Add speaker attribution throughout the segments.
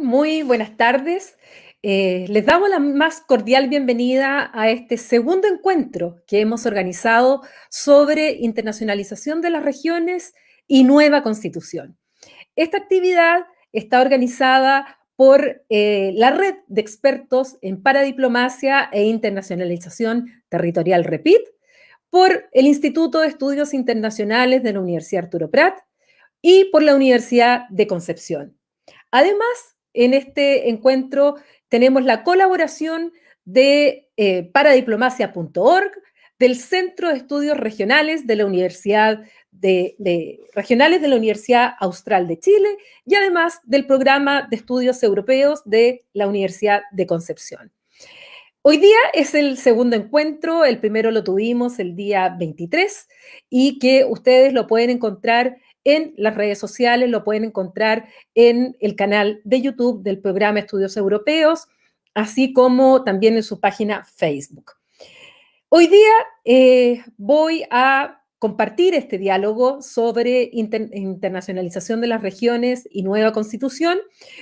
Speaker 1: muy buenas tardes. Les damos la más cordial bienvenida a este segundo encuentro que hemos organizado sobre internacionalización de las regiones y nueva constitución. Esta actividad está organizada por la red de expertos en paradiplomacia e internacionalización territorial REPIT, por el Instituto de Estudios Internacionales de la Universidad Arturo Prat y por la Universidad de Concepción. Además, en este encuentro tenemos la colaboración de paradiplomacia.org, del Centro de Estudios Regionales de la Regionales de la Universidad Austral de Chile y además del Programa de Estudios Europeos de la Universidad de Concepción. Hoy día es el segundo encuentro, el primero lo tuvimos el día 23 y que ustedes lo pueden encontrar en las redes sociales, lo pueden encontrar en el canal de YouTube del Programa Estudios Europeos, así como también en su página Facebook. Hoy día voy a compartir este diálogo sobre internacionalización de las regiones y nueva constitución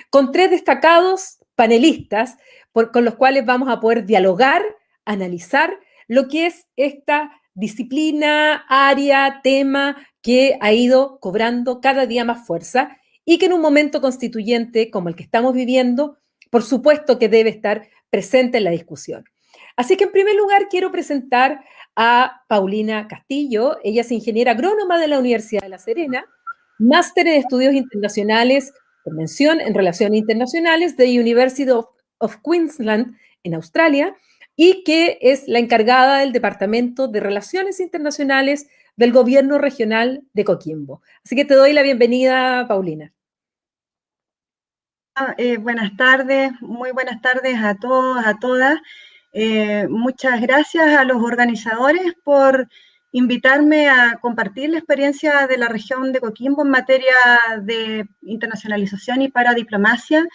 Speaker 1: con tres destacados panelistas con los cuales vamos a poder dialogar, analizar lo que es esta disciplina, área, tema que ha ido cobrando cada día más fuerza y que en un momento constituyente como el que estamos viviendo, por supuesto que debe estar presente en la discusión. Así que en primer lugar quiero presentar a Paulina Castillo. Ella es ingeniera agrónoma de la Universidad de La Serena, máster en estudios internacionales con mención en relaciones internacionales de University of Queensland en Australia y que es la encargada del Departamento de Relaciones Internacionales del Gobierno Regional de Coquimbo. Así que te doy la bienvenida, Paulina.
Speaker 2: Buenas tardes, muy buenas tardes a todos, a todas. Muchas gracias a los organizadores por invitarme a compartir la experiencia de la región de Coquimbo en materia de internacionalización y paradiplomacia.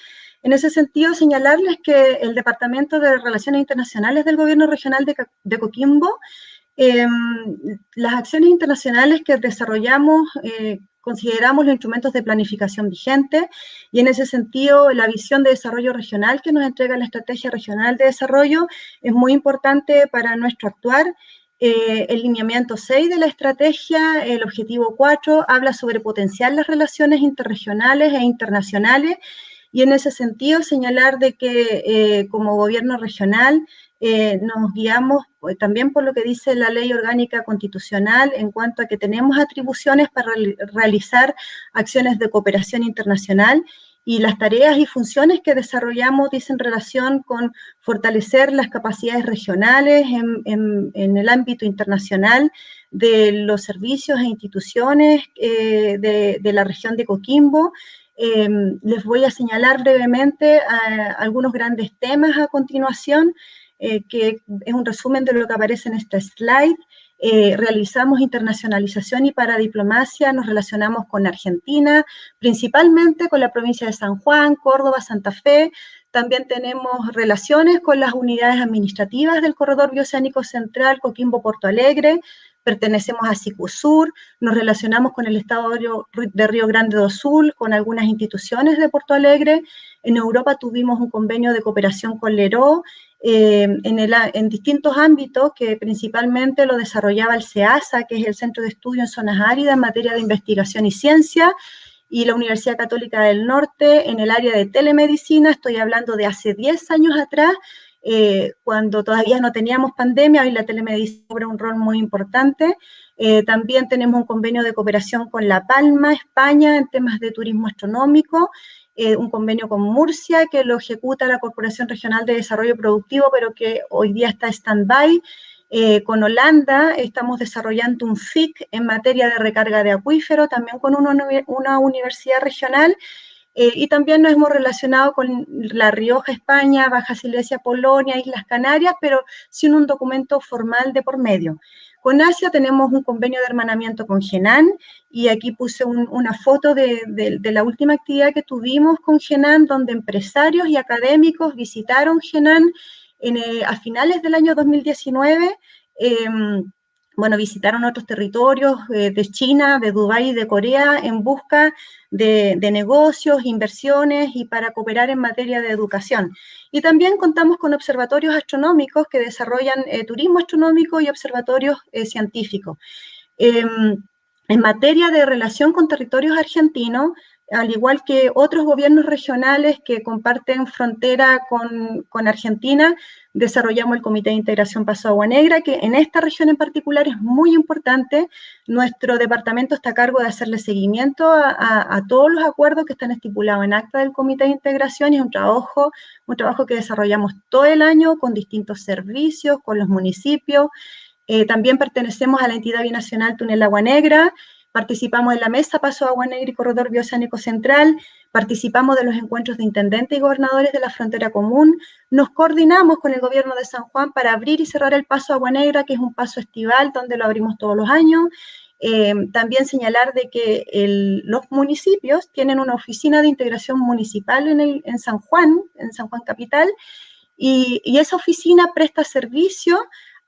Speaker 2: En ese sentido, señalarles que el Departamento de Relaciones Internacionales del Gobierno Regional de Coquimbo, las acciones internacionales que desarrollamos, consideramos los instrumentos de planificación vigentes y en ese sentido la visión de desarrollo regional que nos entrega la Estrategia Regional de Desarrollo es muy importante para nuestro actuar. El lineamiento 6 de la estrategia, el objetivo 4, habla sobre potenciar las relaciones interregionales e internacionales y en ese sentido señalar de que como gobierno regional nos guiamos también por lo que dice la Ley Orgánica Constitucional en cuanto a que tenemos atribuciones para realizar acciones de cooperación internacional y las tareas y funciones que desarrollamos dicen relación con fortalecer las capacidades regionales en el ámbito internacional de los servicios e instituciones de la región de Coquimbo. Les voy a señalar brevemente algunos grandes temas a continuación, que es un resumen de lo que aparece en esta slide. Realizamos internacionalización y paradiplomacia, nos relacionamos con Argentina, principalmente con la provincia de San Juan, Córdoba, Santa Fe. También tenemos relaciones con las unidades administrativas del Corredor Bioceánico Central, Coquimbo-Porto Alegre. Pertenecemos a Sicusur, nos relacionamos con el Estado de Río Grande do Sul, con algunas instituciones de Porto Alegre. En Europa tuvimos un convenio de cooperación con Leró, en distintos ámbitos que principalmente lo desarrollaba el CEASA, que es el Centro de Estudio en Zonas Áridas en materia de investigación y ciencia, y la Universidad Católica del Norte en el área de telemedicina. Estoy hablando de hace 10 años atrás, cuando todavía no teníamos pandemia, hoy la telemedicina juega un rol muy importante. También tenemos un convenio de cooperación con La Palma, España, en temas de turismo astronómico, un convenio con Murcia que lo ejecuta la Corporación Regional de Desarrollo Productivo, pero que hoy día está stand-by. Con Holanda estamos desarrollando un FIC en materia de recarga de acuífero, también con una universidad regional, y también nos hemos relacionado con La Rioja, España, Baja Silesia, Polonia, Islas Canarias, pero sin un documento formal de por medio. Con Asia tenemos un convenio de hermanamiento con Henan, y aquí puse una foto de la última actividad que tuvimos con Henan, donde empresarios y académicos visitaron Henan a finales del año 2019, bueno, visitaron otros territorios de China, de Dubái y de Corea en busca de negocios, inversiones y para cooperar en materia de educación. Y también contamos con observatorios astronómicos que desarrollan turismo astronómico y observatorios científicos. En materia de relación con territorios argentinos, al igual que otros gobiernos regionales que comparten frontera con Argentina, desarrollamos el Comité de Integración Paso Agua Negra, que en esta región en particular es muy importante. Nuestro departamento está a cargo de hacerle seguimiento a todos los acuerdos que están estipulados en acta del Comité de Integración, y es un trabajo que desarrollamos todo el año con distintos servicios, con los municipios. También pertenecemos a la entidad binacional Túnel Agua Negra, participamos en la mesa Paso Agua Negra y Corredor Bioceánico Central, participamos de los encuentros de intendentes y gobernadores de la frontera común, nos coordinamos con el gobierno de San Juan para abrir y cerrar el Paso Agua Negra, que es un paso estival donde lo abrimos todos los años. También señalar de que los municipios tienen una oficina de integración municipal en San Juan Capital, y esa oficina presta servicio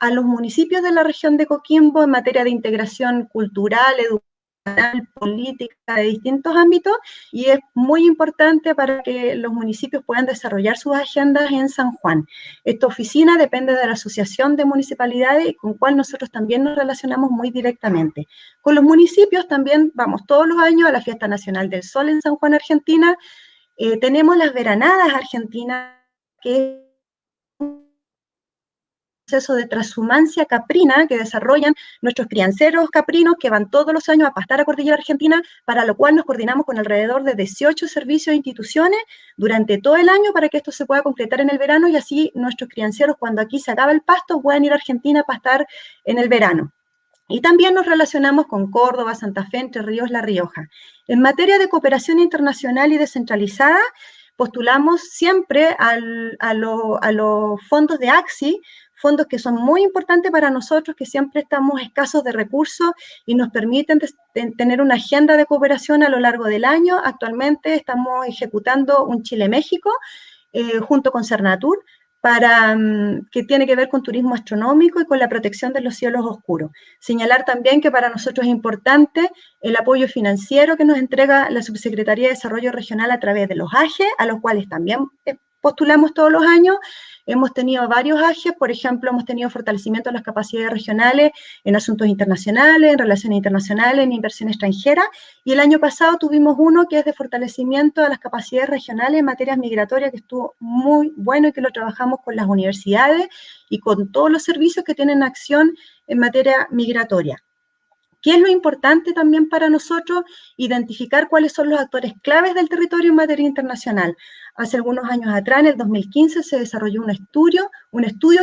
Speaker 2: a los municipios de la región de Coquimbo en materia de integración cultural, educacional, política, de distintos ámbitos, y es muy importante para que los municipios puedan desarrollar sus agendas en San Juan. Esta oficina depende de la Asociación de Municipalidades, con la cual nosotros también nos relacionamos muy directamente. Con los municipios también vamos todos los años a la Fiesta Nacional del Sol en San Juan, Argentina. Tenemos las Veranadas Argentinas, que es proceso de transhumancia caprina que desarrollan nuestros crianceros caprinos que van todos los años a pastar a Cordillera Argentina, para lo cual nos coordinamos con alrededor de 18 servicios e instituciones durante todo el año para que esto se pueda concretar en el verano, y así nuestros crianceros, cuando aquí se acaba el pasto, puedan ir a Argentina a pastar en el verano. Y también nos relacionamos con Córdoba, Santa Fe, Entre Ríos, La Rioja. En materia de cooperación internacional y descentralizada, postulamos siempre a los fondos de AXI, fondos que son muy importantes para nosotros, que siempre estamos escasos de recursos y nos permiten tener una agenda de cooperación a lo largo del año. Actualmente estamos ejecutando un Chile-México junto con Cernatur, que tiene que ver con turismo astronómico y con la protección de los cielos oscuros. Señalar también que para nosotros es importante el apoyo financiero que nos entrega la Subsecretaría de Desarrollo Regional a través de los AGE, a los cuales también postulamos todos los años. Hemos tenido varios AGES, por ejemplo, hemos tenido fortalecimiento de las capacidades regionales en asuntos internacionales, en relaciones internacionales, en inversión extranjera, y el año pasado tuvimos uno que es de fortalecimiento de las capacidades regionales en materias migratorias, que estuvo muy bueno y que lo trabajamos con las universidades y con todos los servicios que tienen acción en materia migratoria. ¿Qué es lo importante también para nosotros? Identificar cuáles son los actores claves del territorio en materia internacional. Hace algunos años atrás, en el 2015, se desarrolló un estudio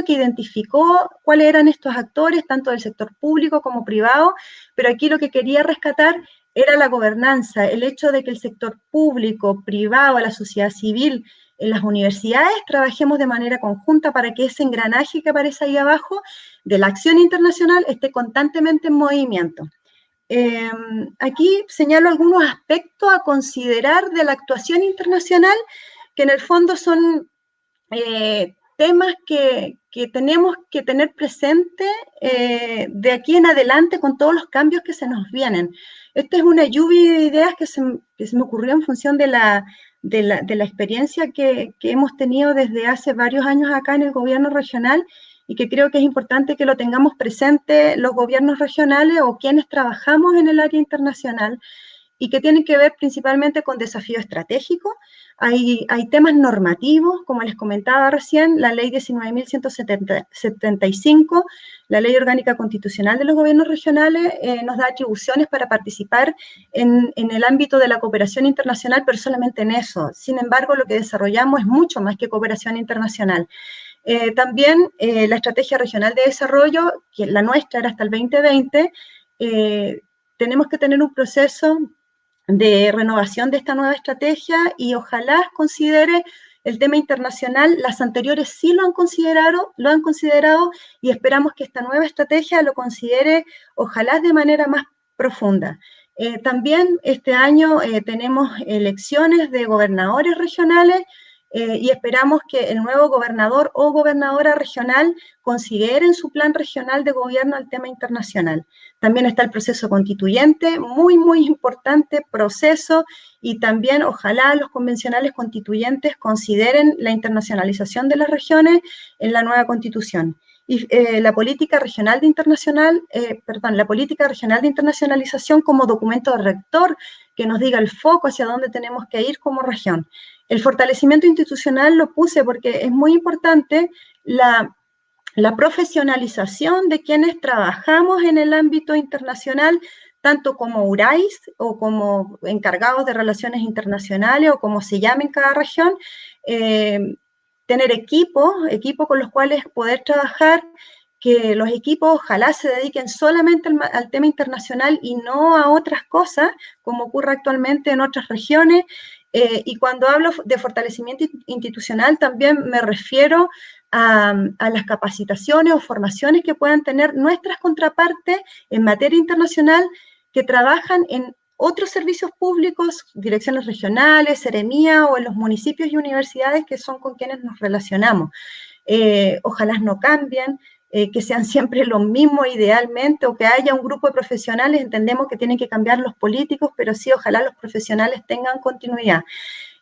Speaker 2: que identificó cuáles eran estos actores, tanto del sector público como privado, pero aquí lo que quería rescatar era la gobernanza, el hecho de que el sector público, privado, la sociedad civil, en las universidades, trabajemos de manera conjunta para que ese engranaje que aparece ahí abajo de la acción internacional esté constantemente en movimiento. Aquí señalo algunos aspectos a considerar de la actuación internacional, que en el fondo son temas que tenemos que tener presente de aquí en adelante con todos los cambios que se nos vienen. Esta es una lluvia de ideas que se me ocurrió en función de la experiencia que hemos tenido desde hace varios años acá en el gobierno regional, y que creo que es importante que lo tengamos presente los gobiernos regionales o quienes trabajamos en el área internacional, y que tienen que ver principalmente con desafíos estratégicos. Hay temas normativos, como les comentaba recién, la ley 19.175, la ley orgánica constitucional de los gobiernos regionales, nos da atribuciones para participar en el ámbito de la cooperación internacional, pero solamente en eso. Sin embargo, lo que desarrollamos es mucho más que cooperación internacional. También la Estrategia Regional de Desarrollo, que la nuestra era hasta el 2020, tenemos que tener un proceso de renovación de esta nueva estrategia, y ojalá considere el tema internacional. Las anteriores sí lo han considerado, y esperamos que esta nueva estrategia lo considere, ojalá de manera más profunda. También este año tenemos elecciones de gobernadores regionales y esperamos que el nuevo gobernador o gobernadora regional considere en su plan regional de gobierno el tema internacional. También está el proceso constituyente, muy, muy importante proceso, y también ojalá los convencionales constituyentes consideren la internacionalización de las regiones en la nueva constitución. Y la política regional de internacionalización como documento rector que nos diga el foco hacia dónde tenemos que ir como región. El fortalecimiento institucional lo puse porque es muy importante la profesionalización de quienes trabajamos en el ámbito internacional, tanto como URAIS o como encargados de relaciones internacionales o como se llame en cada región, tener equipos con los cuales poder trabajar, que los equipos ojalá se dediquen solamente al tema internacional y no a otras cosas, como ocurre actualmente en otras regiones. Y cuando hablo de fortalecimiento institucional, también me refiero a las capacitaciones o formaciones que puedan tener nuestras contrapartes en materia internacional que trabajan en otros servicios públicos, direcciones regionales, seremía o en los municipios y universidades que son con quienes nos relacionamos. Ojalá no cambien, que sean siempre los mismos idealmente, o que haya un grupo de profesionales. Entendemos que tienen que cambiar los políticos, pero sí, ojalá los profesionales tengan continuidad.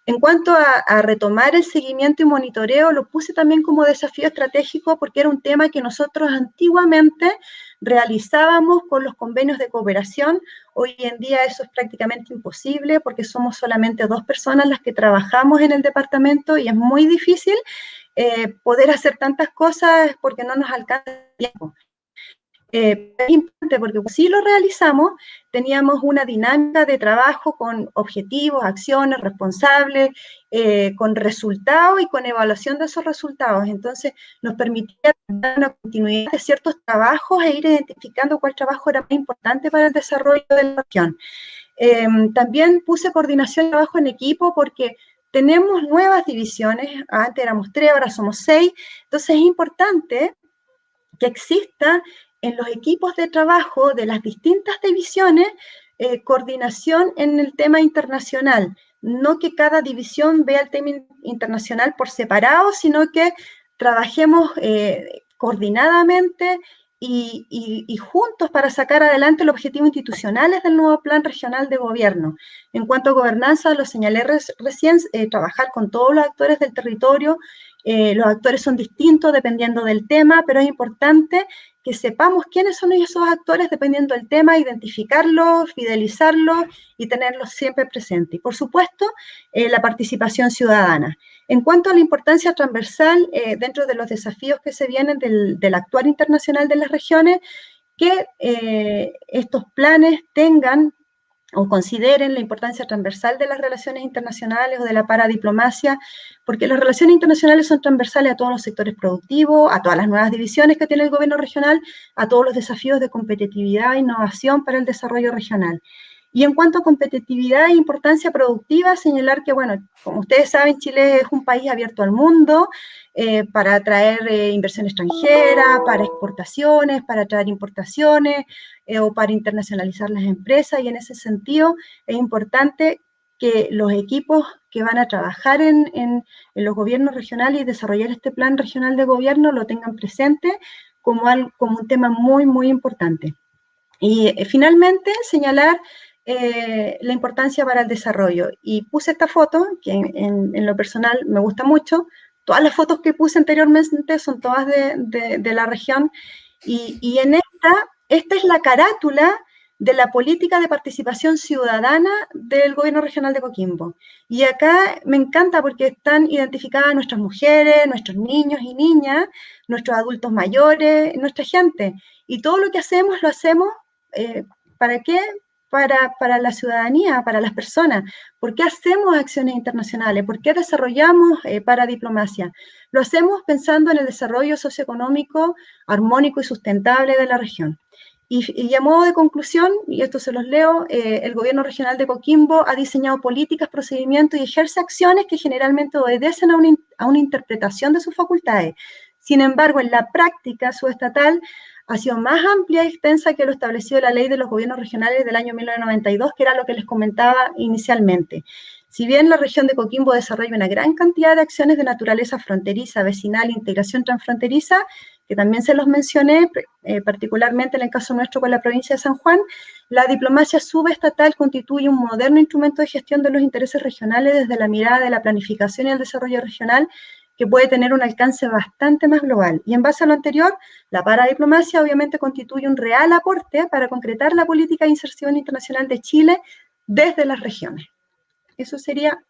Speaker 2: En cuanto a retomar el seguimiento y monitoreo, lo puse también como desafío estratégico porque era un tema que nosotros antiguamente realizábamos con los convenios de cooperación. Hoy en día eso es prácticamente imposible porque somos solamente 2 personas las que trabajamos en el departamento y es muy difícil poder hacer tantas cosas porque no nos alcanza el tiempo. Es importante porque si lo realizamos, teníamos una dinámica de trabajo con objetivos, acciones, responsables, con resultados y con evaluación de esos resultados. Entonces, nos permitía dar una continuidad de ciertos trabajos e ir identificando cuál trabajo era más importante para el desarrollo de la región. También puse coordinación de trabajo en equipo porque tenemos nuevas divisiones, antes éramos 3, ahora somos 6, entonces es importante que exista en los equipos de trabajo de las distintas divisiones coordinación en el tema internacional, no que cada división vea el tema internacional por separado, sino que trabajemos coordinadamente y juntos para sacar adelante los objetivos institucionales del nuevo plan regional de gobierno. En cuanto a gobernanza, lo señalé recién, trabajar con todos los actores del territorio. Los actores son distintos dependiendo del tema, pero es importante que sepamos quiénes son esos actores dependiendo del tema, identificarlos, fidelizarlos y tenerlos siempre presentes. Y por supuesto, la participación ciudadana. En cuanto a la importancia transversal, dentro de los desafíos que se vienen del actuar internacional de las regiones, que estos planes tengan o consideren la importancia transversal de las relaciones internacionales o de la paradiplomacia, porque las relaciones internacionales son transversales a todos los sectores productivos, a todas las nuevas divisiones que tiene el gobierno regional, a todos los desafíos de competitividad e innovación para el desarrollo regional. Y en cuanto a competitividad e importancia productiva, señalar que, bueno, como ustedes saben, Chile es un país abierto al mundo para atraer inversión extranjera, para exportaciones, para atraer importaciones o para internacionalizar las empresas, y en ese sentido es importante que los equipos que van a trabajar en los gobiernos regionales y desarrollar este plan regional de gobierno lo tengan presente como un tema muy, muy importante. Y finalmente, señalar la importancia para el desarrollo. Y puse esta foto, que en lo personal me gusta mucho. Todas las fotos que puse anteriormente son todas de la región. Y en esta es la carátula de la política de participación ciudadana del gobierno regional de Coquimbo. Y acá me encanta porque están identificadas nuestras mujeres, nuestros niños y niñas, nuestros adultos mayores, nuestra gente. Y todo lo que hacemos, lo hacemos, ¿para qué? Para la ciudadanía, para las personas. ¿Por qué hacemos acciones internacionales? ¿Por qué desarrollamos paradiplomacia? Lo hacemos pensando en el desarrollo socioeconómico, armónico y sustentable de la región. Y a modo de conclusión, y esto se los leo, el gobierno regional de Coquimbo ha diseñado políticas, procedimientos y ejerce acciones que generalmente obedecen a una interpretación de sus facultades. Sin embargo, en la práctica subestatal ha sido más amplia y extensa que lo establecido en la Ley de los Gobiernos Regionales del año 1992, que era lo que les comentaba inicialmente. Si bien la región de Coquimbo desarrolla una gran cantidad de acciones de naturaleza fronteriza, vecinal, integración transfronteriza, que también se los mencioné, particularmente en el caso nuestro con la provincia de San Juan, la diplomacia subestatal constituye un moderno instrumento de gestión de los intereses regionales desde la mirada de la planificación y el desarrollo regional, que puede tener un alcance bastante más global. Y en base a lo anterior, la paradiplomacia obviamente constituye un real aporte para concretar la política de inserción internacional de Chile desde las regiones. Eso sería,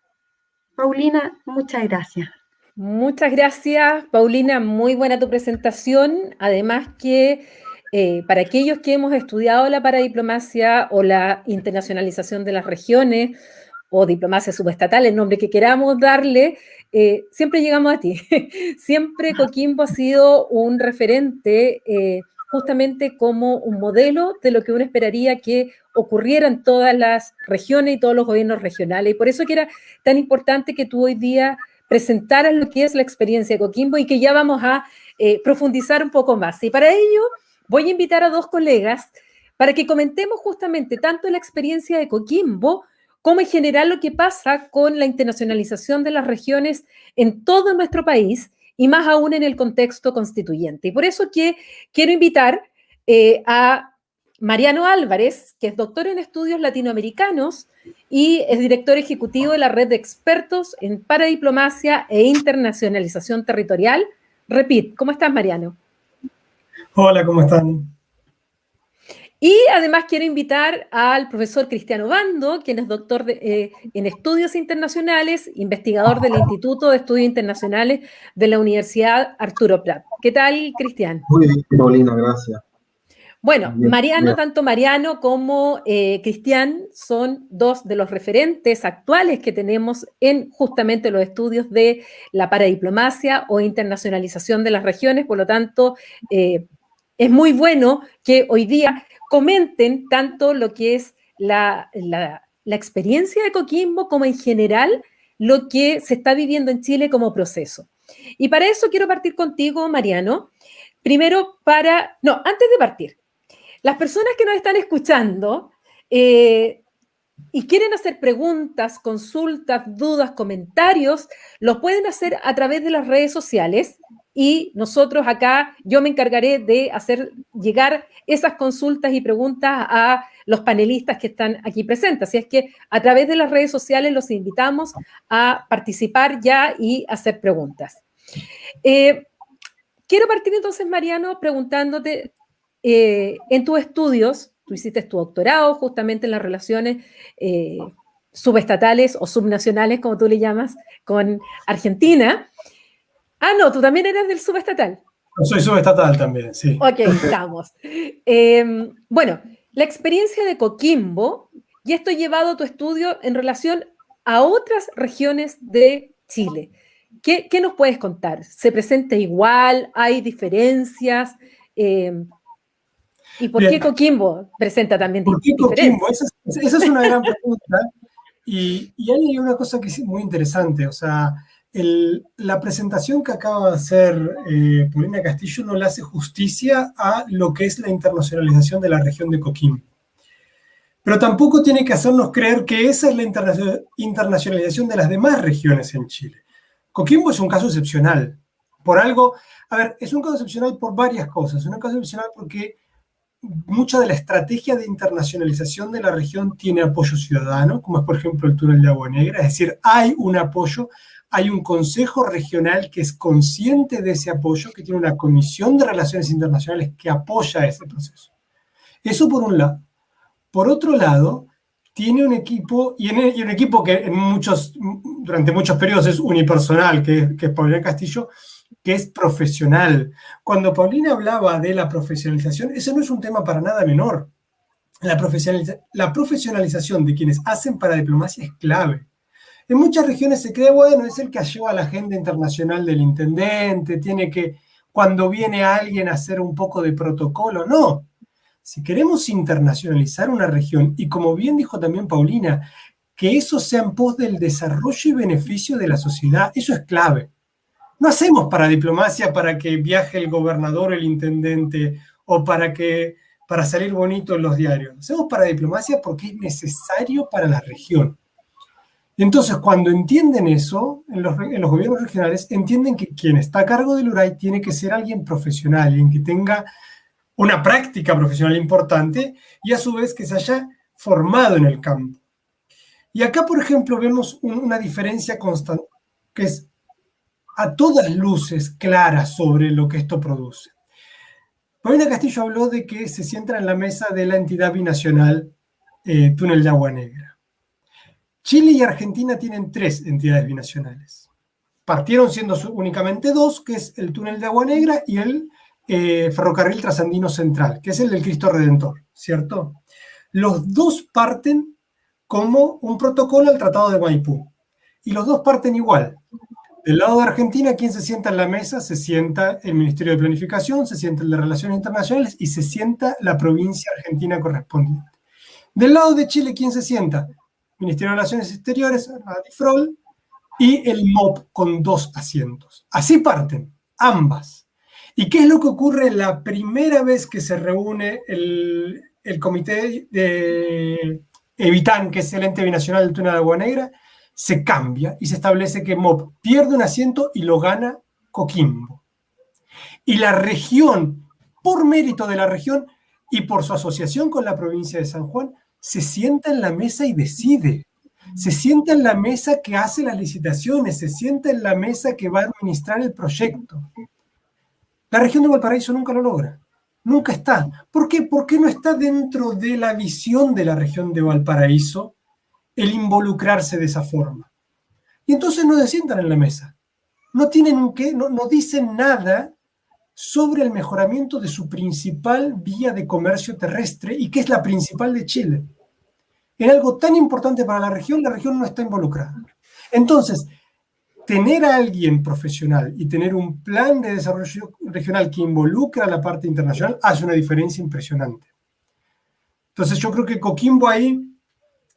Speaker 2: Paulina, muchas gracias.
Speaker 1: Muchas gracias, Paulina. Muy buena tu presentación. Además que para aquellos que hemos estudiado la paradiplomacia o la internacionalización de las regiones o diplomacia subestatal, el nombre que queramos darle, siempre llegamos a ti. Siempre Coquimbo ha sido un referente justamente como un modelo de lo que uno esperaría que ocurriera en todas las regiones y todos los gobiernos regionales. Y por eso que era tan importante que tú hoy día presentaras lo que es la experiencia de Coquimbo y que ya vamos a profundizar un poco más. Y para ello voy a invitar a dos colegas para que comentemos justamente tanto la experiencia de Coquimbo como en general lo que pasa con la internacionalización de las regiones en todo nuestro país y más aún en el contexto constituyente. Y por eso que quiero invitar a Mariano Álvarez, que es doctor en estudios latinoamericanos y es director ejecutivo de la red de expertos en paradiplomacia e internacionalización territorial. REPIT. ¿Cómo estás, Mariano?
Speaker 3: Hola, ¿cómo están?
Speaker 1: Y además quiero invitar al profesor Cristiano Bando, quien es doctor en estudios internacionales, investigador del Instituto de Estudios Internacionales de la Universidad Arturo Prat. ¿Qué tal, Cristian?
Speaker 4: Muy bien, Paulina, gracias.
Speaker 1: Bueno,
Speaker 4: Bien,
Speaker 1: Mariano,
Speaker 4: bien.
Speaker 1: tanto Mariano como Cristian son dos de los referentes actuales que tenemos en justamente los estudios de la paradiplomacia o internacionalización de las regiones. Por lo tanto, es muy bueno que hoy día comenten tanto lo que es la experiencia de Coquimbo como en general lo que se está viviendo en Chile como proceso. Y para eso quiero partir contigo, Mariano. Primero antes de partir, las personas que nos están escuchando y quieren hacer preguntas, consultas, dudas, comentarios, los pueden hacer a través de las redes sociales y nosotros acá, yo me encargaré de hacer llegar esas consultas y preguntas a los panelistas que están aquí presentes. Así es que a través de las redes sociales los invitamos a participar ya y hacer preguntas. Quiero partir entonces, Mariano, preguntándote, en tus estudios, tú hiciste tu doctorado justamente en las relaciones subestatales o subnacionales, como tú le llamas, con Argentina. Ah, no, tú también eres del subestatal.
Speaker 3: Soy subestatal también, sí.
Speaker 1: Ok, estamos. Bueno, la experiencia de Coquimbo, y esto llevado a tu estudio en relación a otras regiones de Chile. ¿Qué nos puedes contar? ¿Se presenta igual? ¿Hay diferencias? ¿Y por qué Coquimbo presenta también diferencias?
Speaker 3: ¿Por qué Coquimbo? Esa es una gran pregunta. Y hay una cosa que es muy interesante. O sea, la presentación que acaba de hacer Paulina Castillo no le hace justicia a lo que es la internacionalización de la región de Coquimbo. Pero tampoco tiene que hacernos creer que esa es la internacionalización de las demás regiones en Chile. Coquimbo es un caso excepcional. Por algo, a ver, es un caso excepcional por varias cosas. Es un caso excepcional porque mucha de la estrategia de internacionalización de la región tiene apoyo ciudadano, como es por ejemplo el túnel de Agua Negra, es decir, hay un apoyo, hay un consejo regional que es consciente de ese apoyo, que tiene una comisión de relaciones internacionales que apoya ese proceso. Eso por un lado. Por otro lado, tiene un equipo, y un equipo que durante muchos periodos es unipersonal, que es Paulina Castillo, que es profesional. Cuando Paulina hablaba de la profesionalización, ese no es un tema para nada menor. La profesionalización de quienes hacen paradiplomacia es clave. En muchas regiones se cree, bueno, es el que lleva la agenda internacional del intendente, tiene que, cuando viene alguien a hacer un poco de protocolo, no. Si queremos internacionalizar una región, y como bien dijo también Paulina, que eso sea en pos del desarrollo y beneficio de la sociedad, eso es clave. No hacemos paradiplomacia para que viaje el gobernador o el intendente o para salir bonito en los diarios. Hacemos paradiplomacia porque es necesario para la región. Y entonces, cuando entienden eso, en los gobiernos regionales, entienden que quien está a cargo del URAI tiene que ser alguien profesional, alguien que tenga una práctica profesional importante y a su vez que se haya formado en el campo. Y acá, por ejemplo, vemos una diferencia constante, que es a todas luces clara sobre lo que esto produce. Paulina Castillo habló de que se sienta en la mesa de la entidad binacional Túnel de Agua Negra. Chile y Argentina tienen 3 entidades binacionales. Partieron siendo únicamente 2, que es el Túnel de Agua Negra y el Ferrocarril Trasandino Central, que es el del Cristo Redentor, ¿cierto? Los 2 parten como un protocolo al Tratado de Maipú. Y los 2 parten igual. Del lado de Argentina, ¿quién se sienta en la mesa? Se sienta el Ministerio de Planificación, se sienta el de Relaciones Internacionales y se sienta la provincia argentina correspondiente. Del lado de Chile, ¿quién se sienta? Ministerio de Relaciones Exteriores, ADIFROL, y el MOP con 2 asientos. Así parten, ambas. ¿Y qué es lo que ocurre la primera vez que se reúne el comité de EBITAN, que es el ente binacional del Túnel de Agua Negra? Se cambia y se establece que MOP pierde un asiento y lo gana Coquimbo. Y la región, por mérito de la región y por su asociación con la provincia de San Juan, se sienta en la mesa y decide. Se sienta en la mesa que hace las licitaciones, se sienta en la mesa que va a administrar el proyecto. La región de Valparaíso nunca lo logra. Nunca está. ¿Por qué? Porque no está dentro de la visión de la región de Valparaíso el involucrarse de esa forma. Y entonces no se sientan en la mesa. No dicen nada sobre el mejoramiento de su principal vía de comercio terrestre y que es la principal de Chile. En algo tan importante para la región no está involucrada. Entonces, tener a alguien profesional y tener un plan de desarrollo regional que involucra a la parte internacional hace una diferencia impresionante. Entonces, yo creo que Coquimbo ahí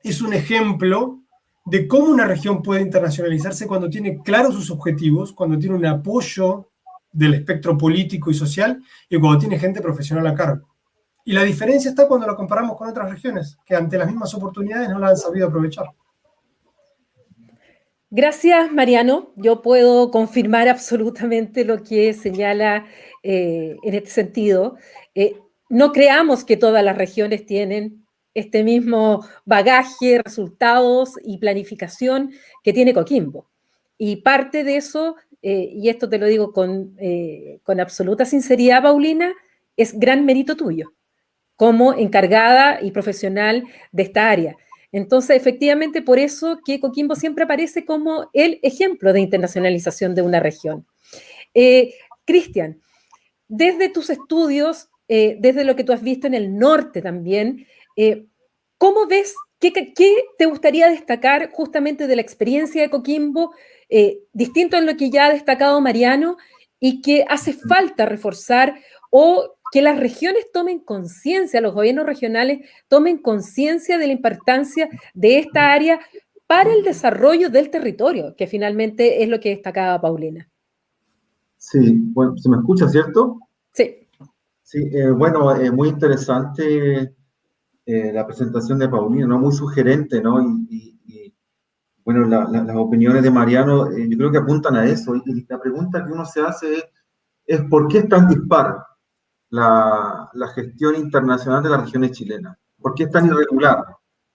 Speaker 3: es un ejemplo de cómo una región puede internacionalizarse cuando tiene claros sus objetivos, cuando tiene un apoyo del espectro político y social y cuando tiene gente profesional a cargo. Y la diferencia está cuando lo comparamos con otras regiones, que ante las mismas oportunidades no las han sabido aprovechar.
Speaker 1: Gracias, Mariano. Yo puedo confirmar absolutamente lo que señala en este sentido. No creamos que todas las regiones tienen este mismo bagaje, resultados y planificación que tiene Coquimbo. Y parte de eso, y esto te lo digo con absoluta sinceridad, Paulina, es gran mérito tuyo como encargada y profesional de esta área. Entonces, efectivamente, por eso que Coquimbo siempre aparece como el ejemplo de internacionalización de una región. Cristian, desde tus estudios, desde lo que tú has visto en el norte también, ¿cómo ves, qué te gustaría destacar justamente de la experiencia de Coquimbo, distinto en lo que ya ha destacado Mariano, y que hace falta reforzar o que las regiones tomen conciencia, los gobiernos regionales tomen conciencia de la importancia de esta área para el desarrollo del territorio, que finalmente es lo que destacaba Paulina?
Speaker 4: Sí, bueno, ¿se me escucha, cierto?
Speaker 1: Sí.
Speaker 4: Sí, bueno, muy interesante la presentación de Paulina, ¿no? Muy sugerente, ¿no? Y bueno, las opiniones de Mariano, yo creo que apuntan a eso. Y la pregunta que uno se hace es ¿por qué es tan dispar la gestión internacional de las regiones chilenas? ¿Por qué es tan irregular?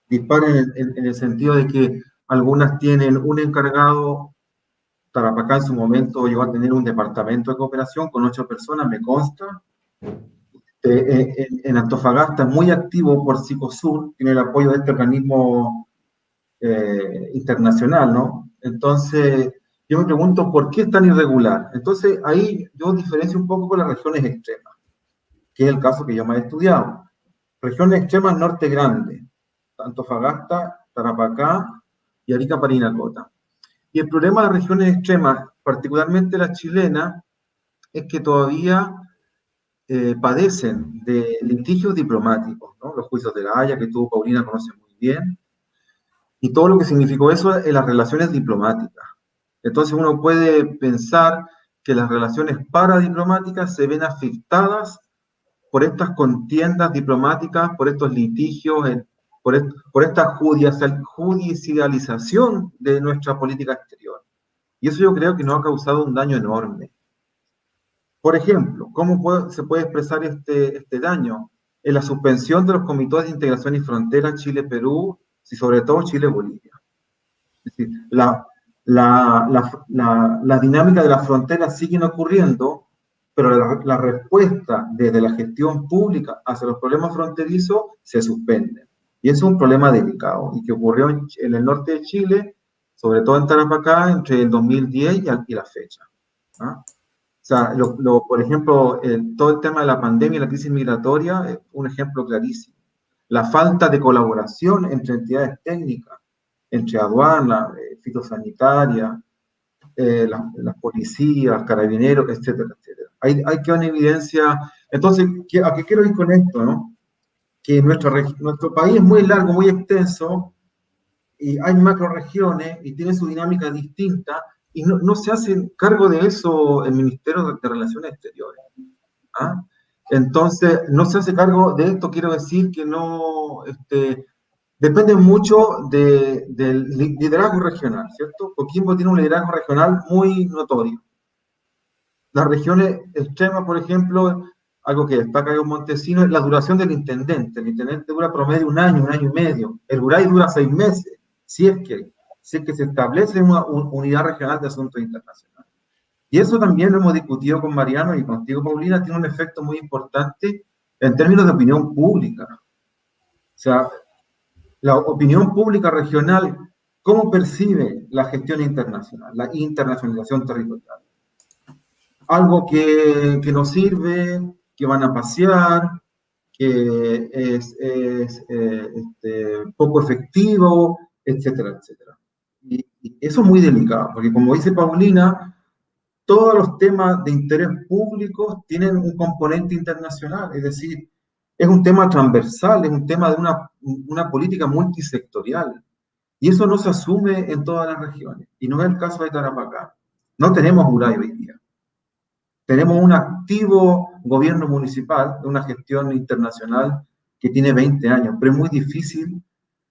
Speaker 4: Dispar en el sentido de que algunas tienen un encargado. Tarapacá en su momento llegó a tener un departamento de cooperación con 8 personas, me consta. En Antofagasta es muy activo por Psicosur, tiene el apoyo de este organismo internacional, ¿no? Entonces, yo me pregunto, ¿por qué es tan irregular? Entonces, ahí yo diferencio un poco con las regiones extremas, que es el caso que yo me he estudiado. Regiones extremas norte grande, Antofagasta, Tarapacá y Arica Parinacota. Y el problema de las regiones extremas, particularmente las chilenas, es que todavía padecen de litigios diplomáticos, ¿no? Los juicios de La Haya, que tú, Paulina, conoces muy bien, y todo lo que significó eso en las relaciones diplomáticas. Entonces uno puede pensar que las relaciones paradiplomáticas se ven afectadas por estas contiendas diplomáticas, por estos litigios, por esta judicialización de nuestra política exterior. Y eso yo creo que nos ha causado un daño enorme. Por ejemplo, ¿cómo se puede expresar este daño? En la suspensión de los comités de integración y frontera Chile-Perú y sobre todo Chile-Bolivia. Es decir, la dinámica de las fronteras siguen ocurriendo, pero la respuesta desde la gestión pública hacia los problemas fronterizos se suspende. Y eso es un problema delicado y que ocurrió en el norte de Chile, sobre todo en Tarapacá, entre el 2010 y la fecha. ¿Ah? O sea, por ejemplo, todo el tema de la pandemia y la crisis migratoria es un ejemplo clarísimo. La falta de colaboración entre entidades técnicas, entre aduanas, fitosanitaria, las policías, carabineros, etcétera, etcétera. Hay que una evidencia. Entonces, ¿a qué quiero ir con esto, no? Que nuestro país es muy largo, muy extenso, y hay macroregiones y tiene su dinámica distinta, y no se hace cargo de eso el Ministerio de Relaciones Exteriores. ¿Ah? Entonces, no se hace cargo de esto, quiero decir que no, depende mucho del liderazgo regional, ¿cierto? Coquimbo tiene un liderazgo regional muy notorio. Las regiones extremas, por ejemplo, algo que destaca en Montesino es la duración del intendente. El intendente dura promedio un año y medio. El URAI dura 6 meses, si es que se establece una unidad regional de asuntos internacionales. Y eso también lo hemos discutido con Mariano y contigo, Paulina, tiene un efecto muy importante en términos de opinión pública. O sea, la opinión pública regional, ¿cómo percibe la gestión internacional, la internacionalización territorial? Algo que no sirve, que van a pasear, que es poco efectivo, etcétera, etcétera. Y eso es muy delicado, porque como dice Paulina, todos los temas de interés público tienen un componente internacional, es decir, es un tema transversal, es un tema de una política multisectorial. Y eso no se asume en todas las regiones. Y no es el caso de Tarapacá. No tenemos URAI hoy día. Tenemos un activo gobierno municipal de una gestión internacional que tiene 20 años, pero es muy difícil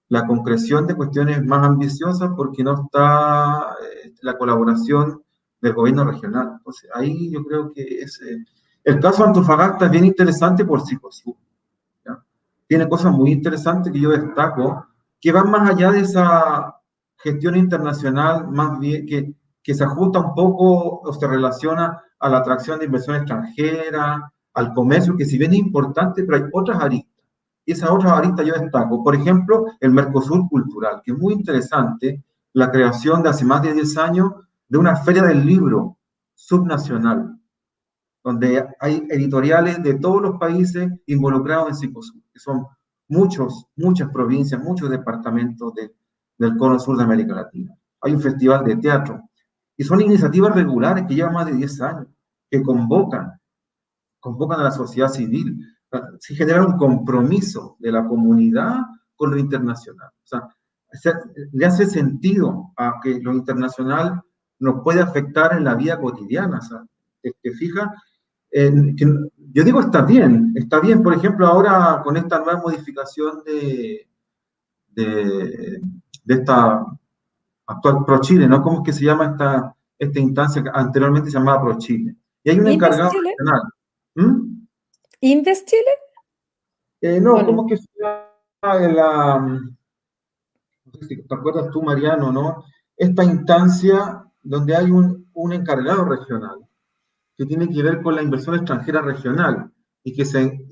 Speaker 4: la concreción de cuestiones más ambiciosas porque no está la colaboración del gobierno regional. Entonces, ahí yo creo que es... el caso de Antofagasta es bien interesante por Cicosur. Tiene cosas muy interesantes que yo destaco, que van más allá de esa gestión internacional, más bien que se ajusta un poco o se relaciona a la atracción de inversión extranjera, al comercio, que si bien es importante, pero hay otras aristas. Y esas otras aristas yo destaco. Por ejemplo, el Mercosur cultural, que es muy interesante, la creación de hace más de 10 años de una feria del libro subnacional, donde hay editoriales de todos los países involucrados en Cicosur, que son muchas provincias, muchos departamentos del cono sur de América Latina. Hay un festival de teatro, y son iniciativas regulares que llevan más de 10 años, que convocan a la sociedad civil, se genera un compromiso de la comunidad con lo internacional. O sea, le hace sentido a que lo internacional nos puede afectar en la vida cotidiana. O sea, te fijas, yo digo está bien, por ejemplo, ahora con esta nueva modificación de esta actual ProChile, ¿no? ¿Cómo es que se llama esta instancia que anteriormente se llamaba ProChile? Y hay un encargado regional.
Speaker 1: ¿Inves Chile?
Speaker 4: No, bueno. ¿Cómo es que se llama no sé si te acuerdas tú, Mariano, ¿no? Esta instancia donde hay un encargado regional que tiene que ver con la inversión extranjera regional y que se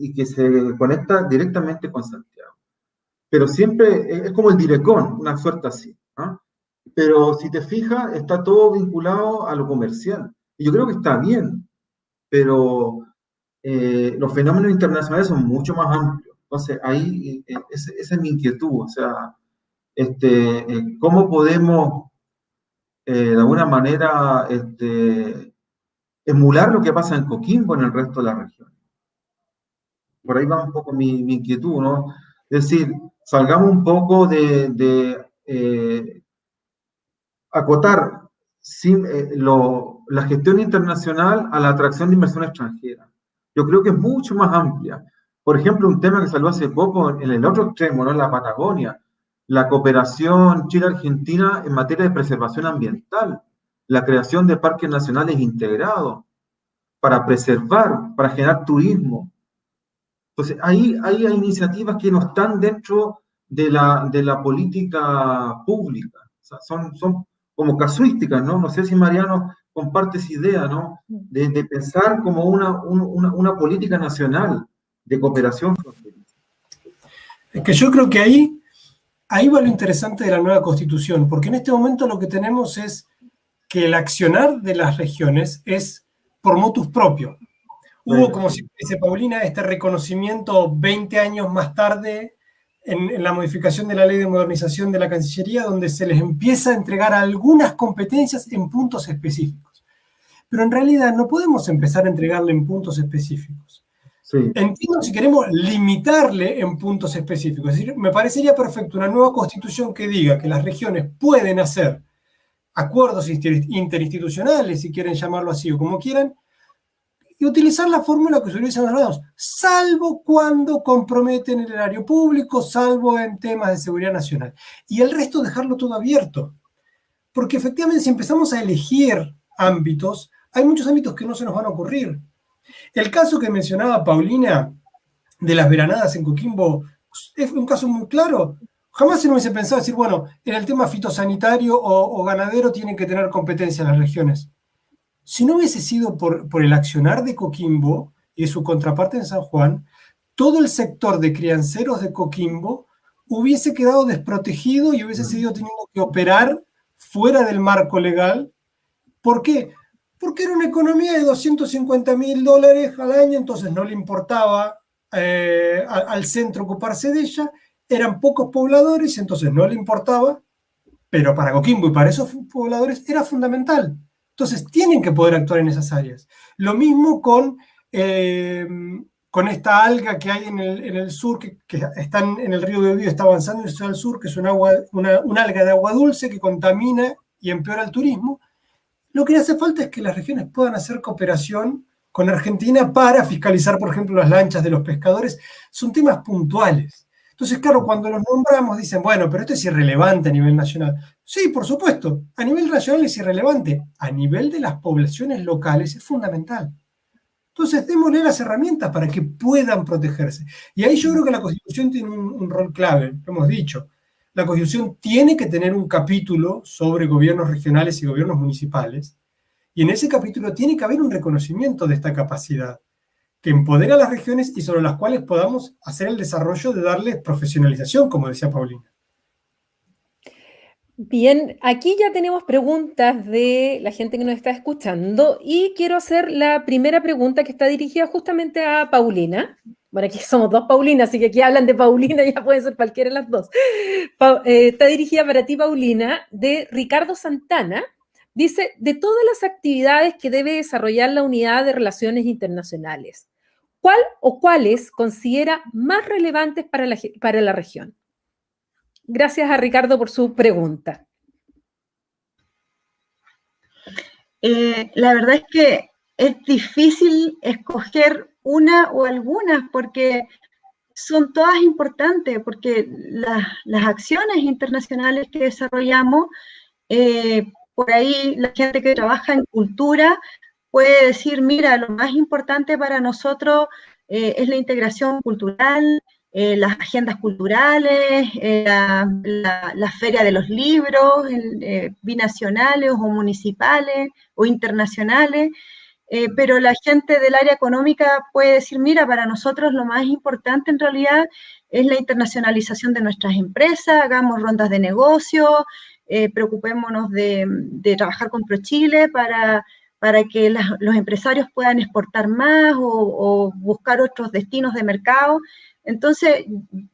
Speaker 4: conecta directamente con Santiago. Pero siempre es como el Direcón, una suerte así. ¿Ah? Pero si te fijas, está todo vinculado a lo comercial. Y yo creo que está bien, pero los fenómenos internacionales son mucho más amplios. Entonces, ahí esa es mi inquietud. O sea, ¿cómo podemos, de alguna manera, emular lo que pasa en Coquimbo en el resto de la región? Por ahí va un poco mi inquietud, ¿no? Es decir, salgamos un poco de acotar la gestión internacional a la atracción de inversión extranjera. Yo creo que es mucho más amplia. Por ejemplo, un tema que salió hace poco en el otro extremo, ¿no? En la Patagonia, la cooperación Chile-Argentina en materia de preservación ambiental, la creación de parques nacionales integrados para preservar, para generar turismo. Entonces, ahí hay iniciativas que no están dentro de la política pública. O sea, son como casuísticas, ¿no? No sé si Mariano comparte esa idea, ¿no? De pensar como una política nacional de cooperación fronteriza.
Speaker 3: Es que yo creo que ahí va lo interesante de la nueva Constitución, porque en este momento lo que tenemos es que el accionar de las regiones es por motus propio. Hubo, como dice Paulina, este reconocimiento 20 años más tarde en la modificación de la Ley de Modernización de la Cancillería, donde se les empieza a entregar algunas competencias en puntos específicos. Pero en realidad no podemos empezar a entregarle en puntos específicos. Sí. Entiendo si queremos limitarle en puntos específicos. Es decir, me parecería perfecto una nueva constitución que diga que las regiones pueden hacer acuerdos interinstitucionales, si quieren llamarlo así o como quieran, y utilizar la fórmula que se utiliza en los lados, salvo cuando comprometen el erario público, salvo en temas de seguridad nacional. Y el resto dejarlo todo abierto. Porque efectivamente si empezamos a elegir ámbitos, hay muchos ámbitos que no se nos van a ocurrir. El caso que mencionaba Paulina de las veranadas en Coquimbo es un caso muy claro. Jamás se nos hubiese pensado decir, bueno, en el tema fitosanitario o ganadero tienen que tener competencia las regiones. Si no hubiese sido por el accionar de Coquimbo y de su contraparte en San Juan, todo el sector de crianceros de Coquimbo hubiese quedado desprotegido y hubiese seguido teniendo que operar fuera del marco legal. ¿Por qué? Porque era una economía de $250.000 al año, entonces no le importaba al centro ocuparse de ella, eran pocos pobladores, entonces no le importaba, pero para Coquimbo y para esos pobladores era fundamental. Entonces tienen que poder actuar en esas áreas. Lo mismo con esta alga que hay en el sur, que está en el río Biobío, está avanzando hacia el sur, que es una alga de agua dulce que contamina y empeora el turismo. Lo que hace falta es que las regiones puedan hacer cooperación con Argentina para fiscalizar, por ejemplo, las lanchas de los pescadores. Son temas puntuales. Entonces, claro, cuando los nombramos dicen, bueno, pero esto es irrelevante a nivel nacional. Sí, por supuesto, a nivel nacional es irrelevante. A nivel de las poblaciones locales es fundamental. Entonces, démosle las herramientas para que puedan protegerse. Y ahí yo creo que la Constitución tiene un rol clave, lo hemos dicho. La Constitución tiene que tener un capítulo sobre gobiernos regionales y gobiernos municipales, y en ese capítulo tiene que haber un reconocimiento de esta capacidad que empodera a las regiones y sobre las cuales podamos hacer el desarrollo de darles profesionalización, como decía Paulina.
Speaker 1: Bien, aquí ya tenemos preguntas de la gente que nos está escuchando y quiero hacer la primera pregunta que está dirigida justamente a Paulina. Bueno, aquí somos dos Paulinas, así que aquí hablan de Paulina, ya puede ser cualquiera de las dos. Está dirigida para ti, Paulina, de Ricardo Santana. Dice, de todas las actividades que debe desarrollar la Unidad de Relaciones Internacionales, ¿cuál o cuáles considera más relevantes para la región? Gracias a Ricardo por su pregunta.
Speaker 2: La verdad es que es difícil escoger una o algunas porque son todas importantes, porque las acciones internacionales que desarrollamos, por ahí la gente que trabaja en cultura puede decir, mira, lo más importante para nosotros es la integración cultural, las agendas culturales, la feria de los libros, binacionales o municipales o internacionales, pero la gente del área económica puede decir, mira, para nosotros lo más importante en realidad es la internacionalización de nuestras empresas, hagamos rondas de negocio, preocupémonos de trabajar con ProChile para que los empresarios puedan exportar más o buscar otros destinos de mercado. Entonces,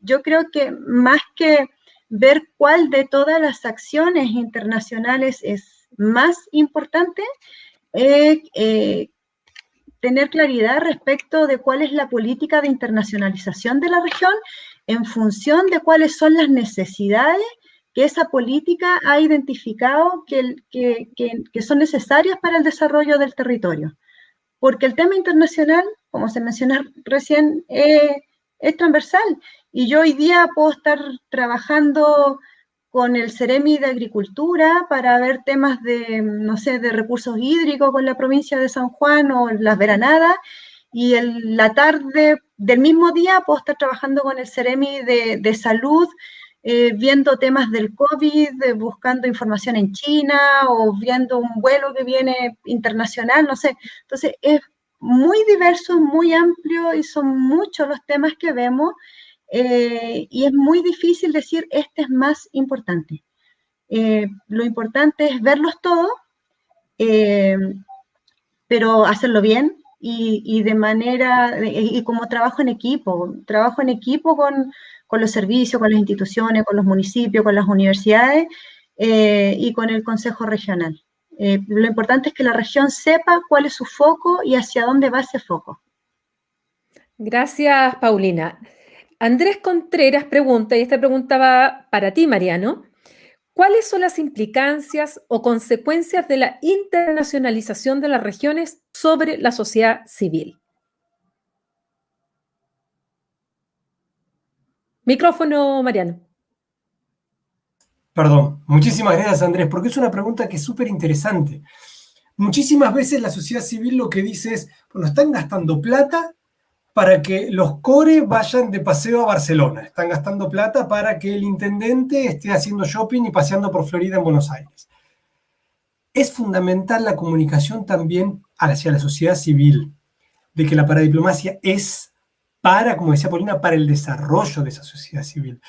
Speaker 2: yo creo que más que ver cuál de todas las acciones internacionales es más importante, tener claridad respecto de cuál es la política de internacionalización de la región en función de cuáles son las necesidades que esa política ha identificado que son necesarias para el desarrollo del territorio. Porque el tema internacional, como se mencionó recién, es transversal. Y yo hoy día puedo estar trabajando con el Ceremi de Agricultura para ver temas de, no sé, de recursos hídricos con la provincia de San Juan o las veranadas, y la tarde del mismo día puedo estar trabajando con el Ceremi de Salud, viendo temas del COVID, buscando información en China o viendo un vuelo que viene internacional, no sé. Entonces es muy diverso, muy amplio y son muchos los temas que vemos, y es muy difícil decir este es más importante. Lo importante es verlos todos, pero hacerlo bien y de manera, y como trabajo en equipo con los servicios, con las instituciones, con los municipios, con las universidades, y con el Consejo Regional. Lo importante es que la región sepa cuál es su foco y hacia dónde va ese foco.
Speaker 1: Gracias, Paulina. Andrés Contreras pregunta, y esta pregunta va para ti, Mariano: ¿cuáles son las implicancias o consecuencias de la internacionalización de las regiones sobre la sociedad civil? Micrófono, Mariano.
Speaker 3: Perdón, muchísimas gracias, Andrés, porque es una pregunta que es súper interesante. Muchísimas veces la sociedad civil lo que dice es, bueno, están gastando plata para que los core vayan de paseo a Barcelona, están gastando plata para que el intendente esté haciendo shopping y paseando por Florida en Buenos Aires. Es fundamental la comunicación también hacia la sociedad civil, de que la paradiplomacia es para, como decía Paulina, para el desarrollo de esa sociedad civil.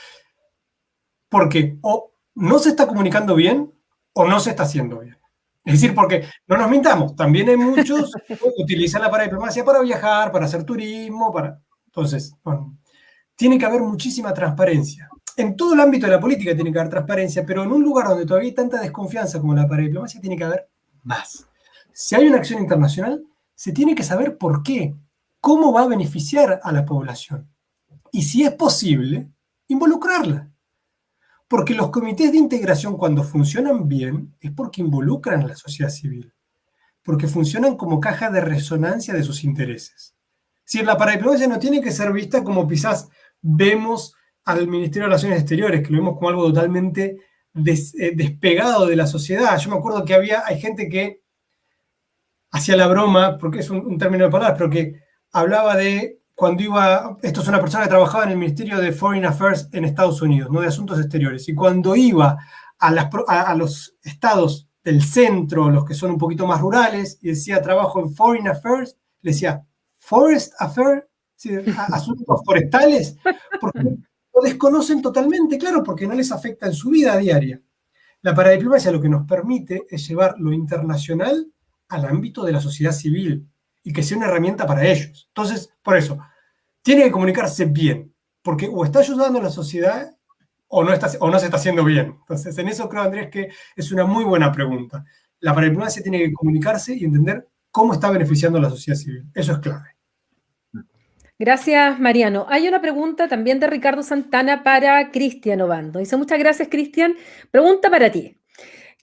Speaker 3: Porque o no se está comunicando bien o no se está haciendo bien. Es decir, porque no nos mintamos, también hay muchos que utilizan la paradiplomacia para viajar, para hacer turismo, Entonces, bueno, tiene que haber muchísima transparencia. En todo el ámbito de la política tiene que haber transparencia, pero en un lugar donde todavía hay tanta desconfianza como la paradiplomacia tiene que haber más. Si hay una acción internacional, se tiene que saber por qué, cómo va a beneficiar a la población. Y si es posible, involucrarla. Porque los comités de integración, cuando funcionan bien, es porque involucran a la sociedad civil, porque funcionan como caja de resonancia de sus intereses. Si la paradiplomacia no tiene que ser vista como quizás vemos al Ministerio de Relaciones Exteriores, que lo vemos como algo totalmente despegado de la sociedad. Yo me acuerdo que hay gente que hacía la broma, porque es un término de palabras, pero que hablaba de cuando esto es una persona que trabajaba en el Ministerio de Foreign Affairs en Estados Unidos, no de Asuntos Exteriores, y cuando iba a los estados del centro, los que son un poquito más rurales, y decía trabajo en Foreign Affairs, le decía Forest Affairs, ¿sí? Asuntos forestales, porque lo desconocen totalmente, claro, porque no les afecta en su vida diaria. La paradiplomacia lo que nos permite es llevar lo internacional al ámbito de la sociedad civil y que sea una herramienta para ellos. Entonces, por eso, tiene que comunicarse bien, porque o está ayudando a la sociedad o no se está haciendo bien. Entonces, en eso creo, Andrés, que es una muy buena pregunta. La paradiplomacia tiene que comunicarse y entender cómo está beneficiando a la sociedad civil. Eso es clave.
Speaker 1: Gracias, Mariano. Hay una pregunta también de Ricardo Santana para Cristian Obando. Dice: muchas gracias, Cristian. Pregunta para ti.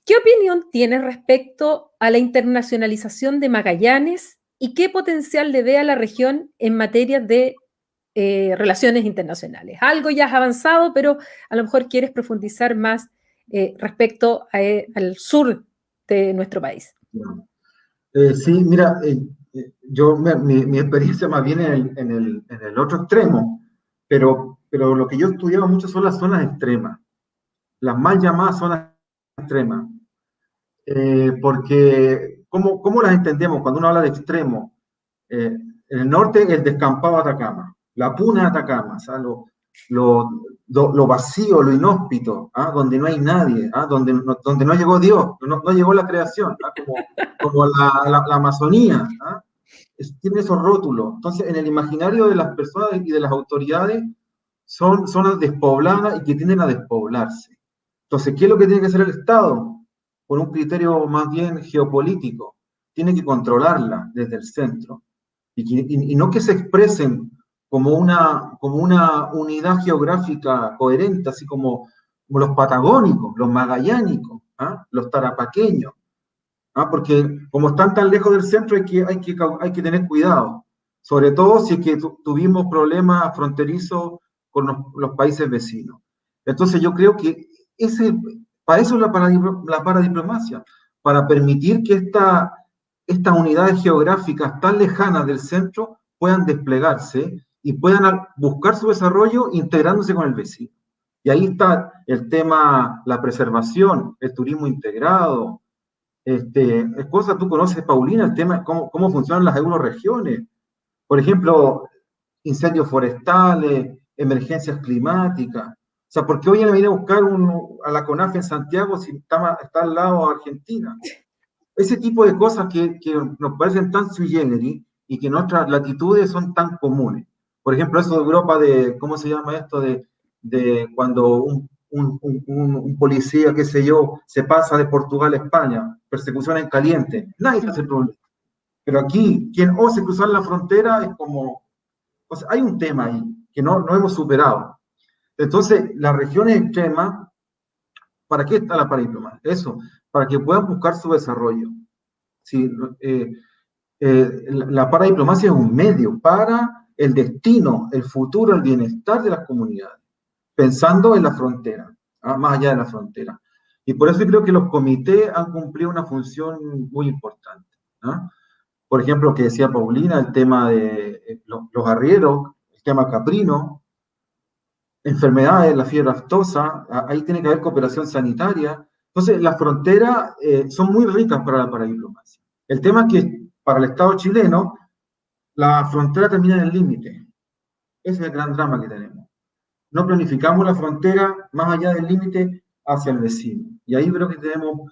Speaker 1: ¿Qué opinión tienes respecto a la internacionalización de Magallanes y qué potencial le ve a la región en materia de relaciones internacionales? Algo ya has avanzado, pero a lo mejor quieres profundizar más respecto al sur de nuestro país.
Speaker 4: Sí, mira, mi experiencia más bien en el otro extremo, pero lo que yo he estudiado mucho son las zonas extremas, las mal llamadas zonas extremas, porque ¿cómo las entendemos cuando uno habla de extremo? En el norte, el descampado de Atacama, la puna de Atacama, o sea, lo vacío, lo inhóspito, ¿ah? Donde no hay nadie, ¿ah? Donde no llegó Dios, no llegó la creación, ¿ah? como la Amazonía, ¿ah? Tiene esos rótulos. Entonces, en el imaginario de las personas y de las autoridades, son zonas despobladas y que tienden a despoblarse. Entonces, ¿qué es lo que tiene que hacer el Estado? Por un criterio más bien geopolítico, tiene que controlarla desde el centro. Y no que se expresen como una unidad geográfica coherente, así como los patagónicos, los magallánicos, ¿ah? Los tarapaqueños, ¿ah? Porque como están tan lejos del centro hay que tener cuidado. sobre todo si es que tuvimos problemas fronterizos con los países vecinos. Entonces yo creo que para eso es la paradiplomacia, para permitir que estas unidades geográficas tan lejanas del centro puedan desplegarse y puedan buscar su desarrollo integrándose con el vecino. Y ahí está el tema, la preservación, el turismo integrado. Tú conoces, Paulina, el tema, cómo funcionan las euroregiones. Por ejemplo, incendios forestales, emergencias climáticas. O sea, ¿por qué hoy me vine a buscar a la CONAF en Santiago si está al lado de Argentina? Ese tipo de cosas que nos parecen tan sui generis y que en otras latitudes son tan comunes. Por ejemplo, eso de Europa, ¿cómo se llama esto? De cuando un policía, qué sé yo, se pasa de Portugal a España, persecución en caliente, nadie se hace problema. Pero aquí, quien ose cruzar la frontera es como, o sea, hay un tema ahí que no hemos superado. Entonces, las regiones extremas, ¿para qué está la paradiplomacia? Eso, para que puedan buscar su desarrollo. Sí, la paradiplomacia es un medio para el destino, el futuro, el bienestar de las comunidades, pensando en la frontera, más allá de la frontera. Y por eso creo que los comités han cumplido una función muy importante, ¿no? Por ejemplo, que decía Paulina, el tema de los arrieros, el tema caprino, enfermedades, la fiebre aftosa, ahí tiene que haber cooperación sanitaria. Entonces, las fronteras son muy ricas para la paradiplomacia. El tema es que para el Estado chileno, la frontera termina en el límite. Ese es el gran drama que tenemos. No planificamos la frontera más allá del límite hacia el vecino. Y ahí creo que tenemos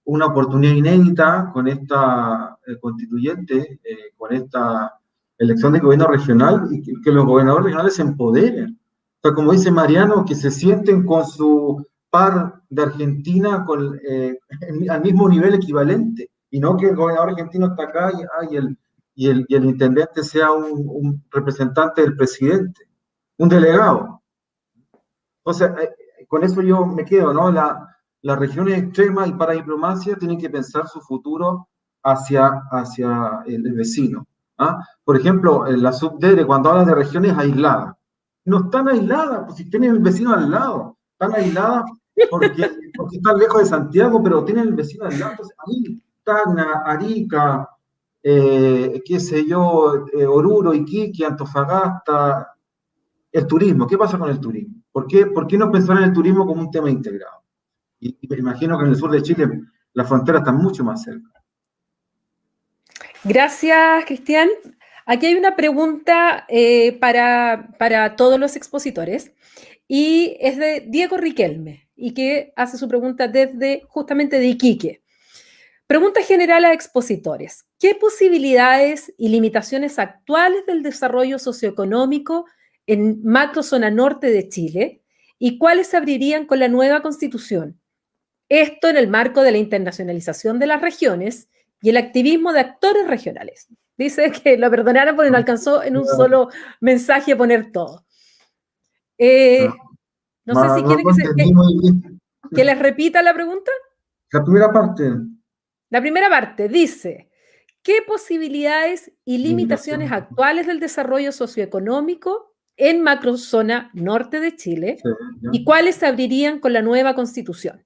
Speaker 4: una oportunidad inédita con esta constituyente, con esta elección de gobierno regional, y que los gobernadores regionales se empoderen. O sea, como dice Mariano, que se sienten con su par de Argentina al mismo nivel equivalente, y no que el gobernador argentino está acá y el intendente sea un representante del presidente, un delegado. Entonces, con eso yo me quedo, ¿no? Las regiones extremas y paradiplomacia tienen que pensar su futuro hacia el vecino. Por ejemplo, la SUBDERE, cuando habla de regiones aisladas, no están aisladas, pues si tienen el vecino al lado, están aisladas porque están lejos de Santiago, pero tienen el vecino al lado. Entonces, ahí, Tacna, Arica, qué sé yo, Oruro, Iquique, Antofagasta, el turismo. ¿Qué pasa con el turismo? ¿Por qué no pensar en el turismo como un tema integrado? Y me imagino que en el sur de Chile las fronteras están mucho más cerca.
Speaker 1: Gracias, Cristian. Aquí hay una pregunta para todos los expositores y es de Diego Riquelme y que hace su pregunta justamente de Iquique. Pregunta general a expositores. ¿Qué posibilidades y limitaciones actuales del desarrollo socioeconómico en macrozona norte de Chile y cuáles se abrirían con la nueva Constitución? Esto en el marco de la internacionalización de las regiones y el activismo de actores regionales. Dice que lo perdonaron porque no alcanzó en un solo mensaje a poner todo. No sé si quieren que les repita la pregunta.
Speaker 4: La primera parte.
Speaker 1: La primera parte dice, ¿qué posibilidades y limitaciones actuales del desarrollo socioeconómico en macrozona norte de Chile y cuáles se abrirían con la nueva Constitución?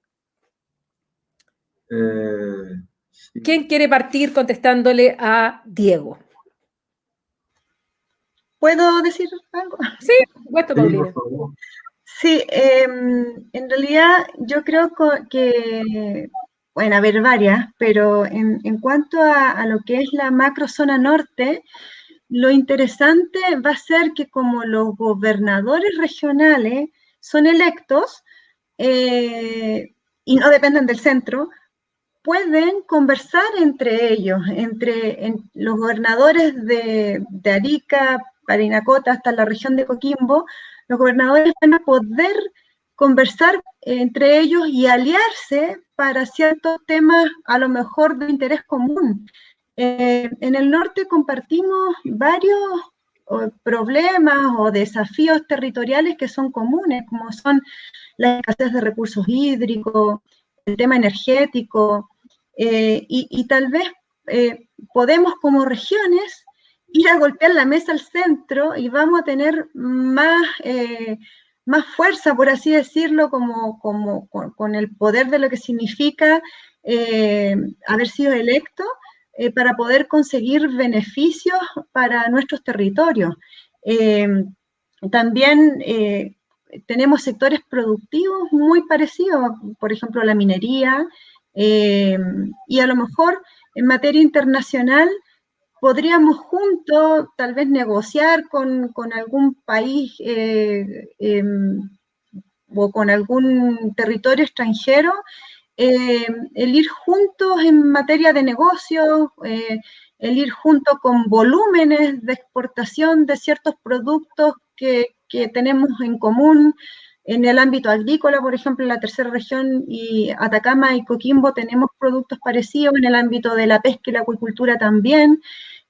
Speaker 1: Sí. ¿Quién quiere partir contestándole a Diego?
Speaker 2: ¿Puedo decir algo?
Speaker 1: Sí, por supuesto, Paulina.
Speaker 2: Sí, en realidad yo creo que, bueno, a ver, varias, pero en cuanto a lo que es la macrozona norte, lo interesante va a ser que como los gobernadores regionales son electos y no dependen del centro, pueden conversar entre ellos, entre los gobernadores de Arica, Parinacota, hasta la región de Coquimbo. Los gobernadores van a poder conversar entre ellos y aliarse para ciertos temas a lo mejor de interés común. En el norte compartimos varios problemas o desafíos territoriales que son comunes, como son la escasez de recursos hídricos, el tema energético, y tal vez podemos como regiones ir a golpear la mesa al centro y vamos a tener más fuerza, por así decirlo, con el poder de lo que significa haber sido electo para poder conseguir beneficios para nuestros territorios. También tenemos sectores productivos muy parecidos, por ejemplo, la minería, y a lo mejor en materia internacional podríamos juntos tal vez negociar con algún país o con algún territorio extranjero, el ir juntos en materia de negocios, el ir juntos con volúmenes de exportación de ciertos productos que tenemos en común. En el ámbito agrícola, por ejemplo, en la tercera región y Atacama y Coquimbo tenemos productos parecidos, en el ámbito de la pesca y la acuicultura también.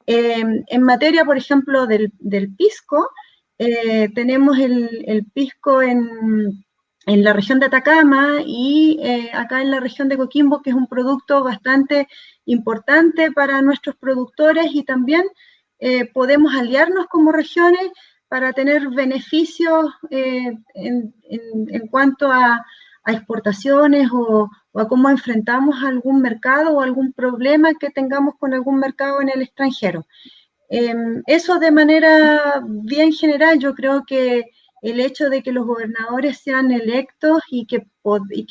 Speaker 2: En materia, por ejemplo, del pisco, tenemos el pisco en la región de Atacama y acá en la región de Coquimbo, que es un producto bastante importante para nuestros productores, y también podemos aliarnos como regiones para tener beneficios en cuanto a exportaciones o a cómo enfrentamos algún mercado o algún problema que tengamos con algún mercado en el extranjero. Eso de manera bien general. Yo creo que el hecho de que los gobernadores sean electos y que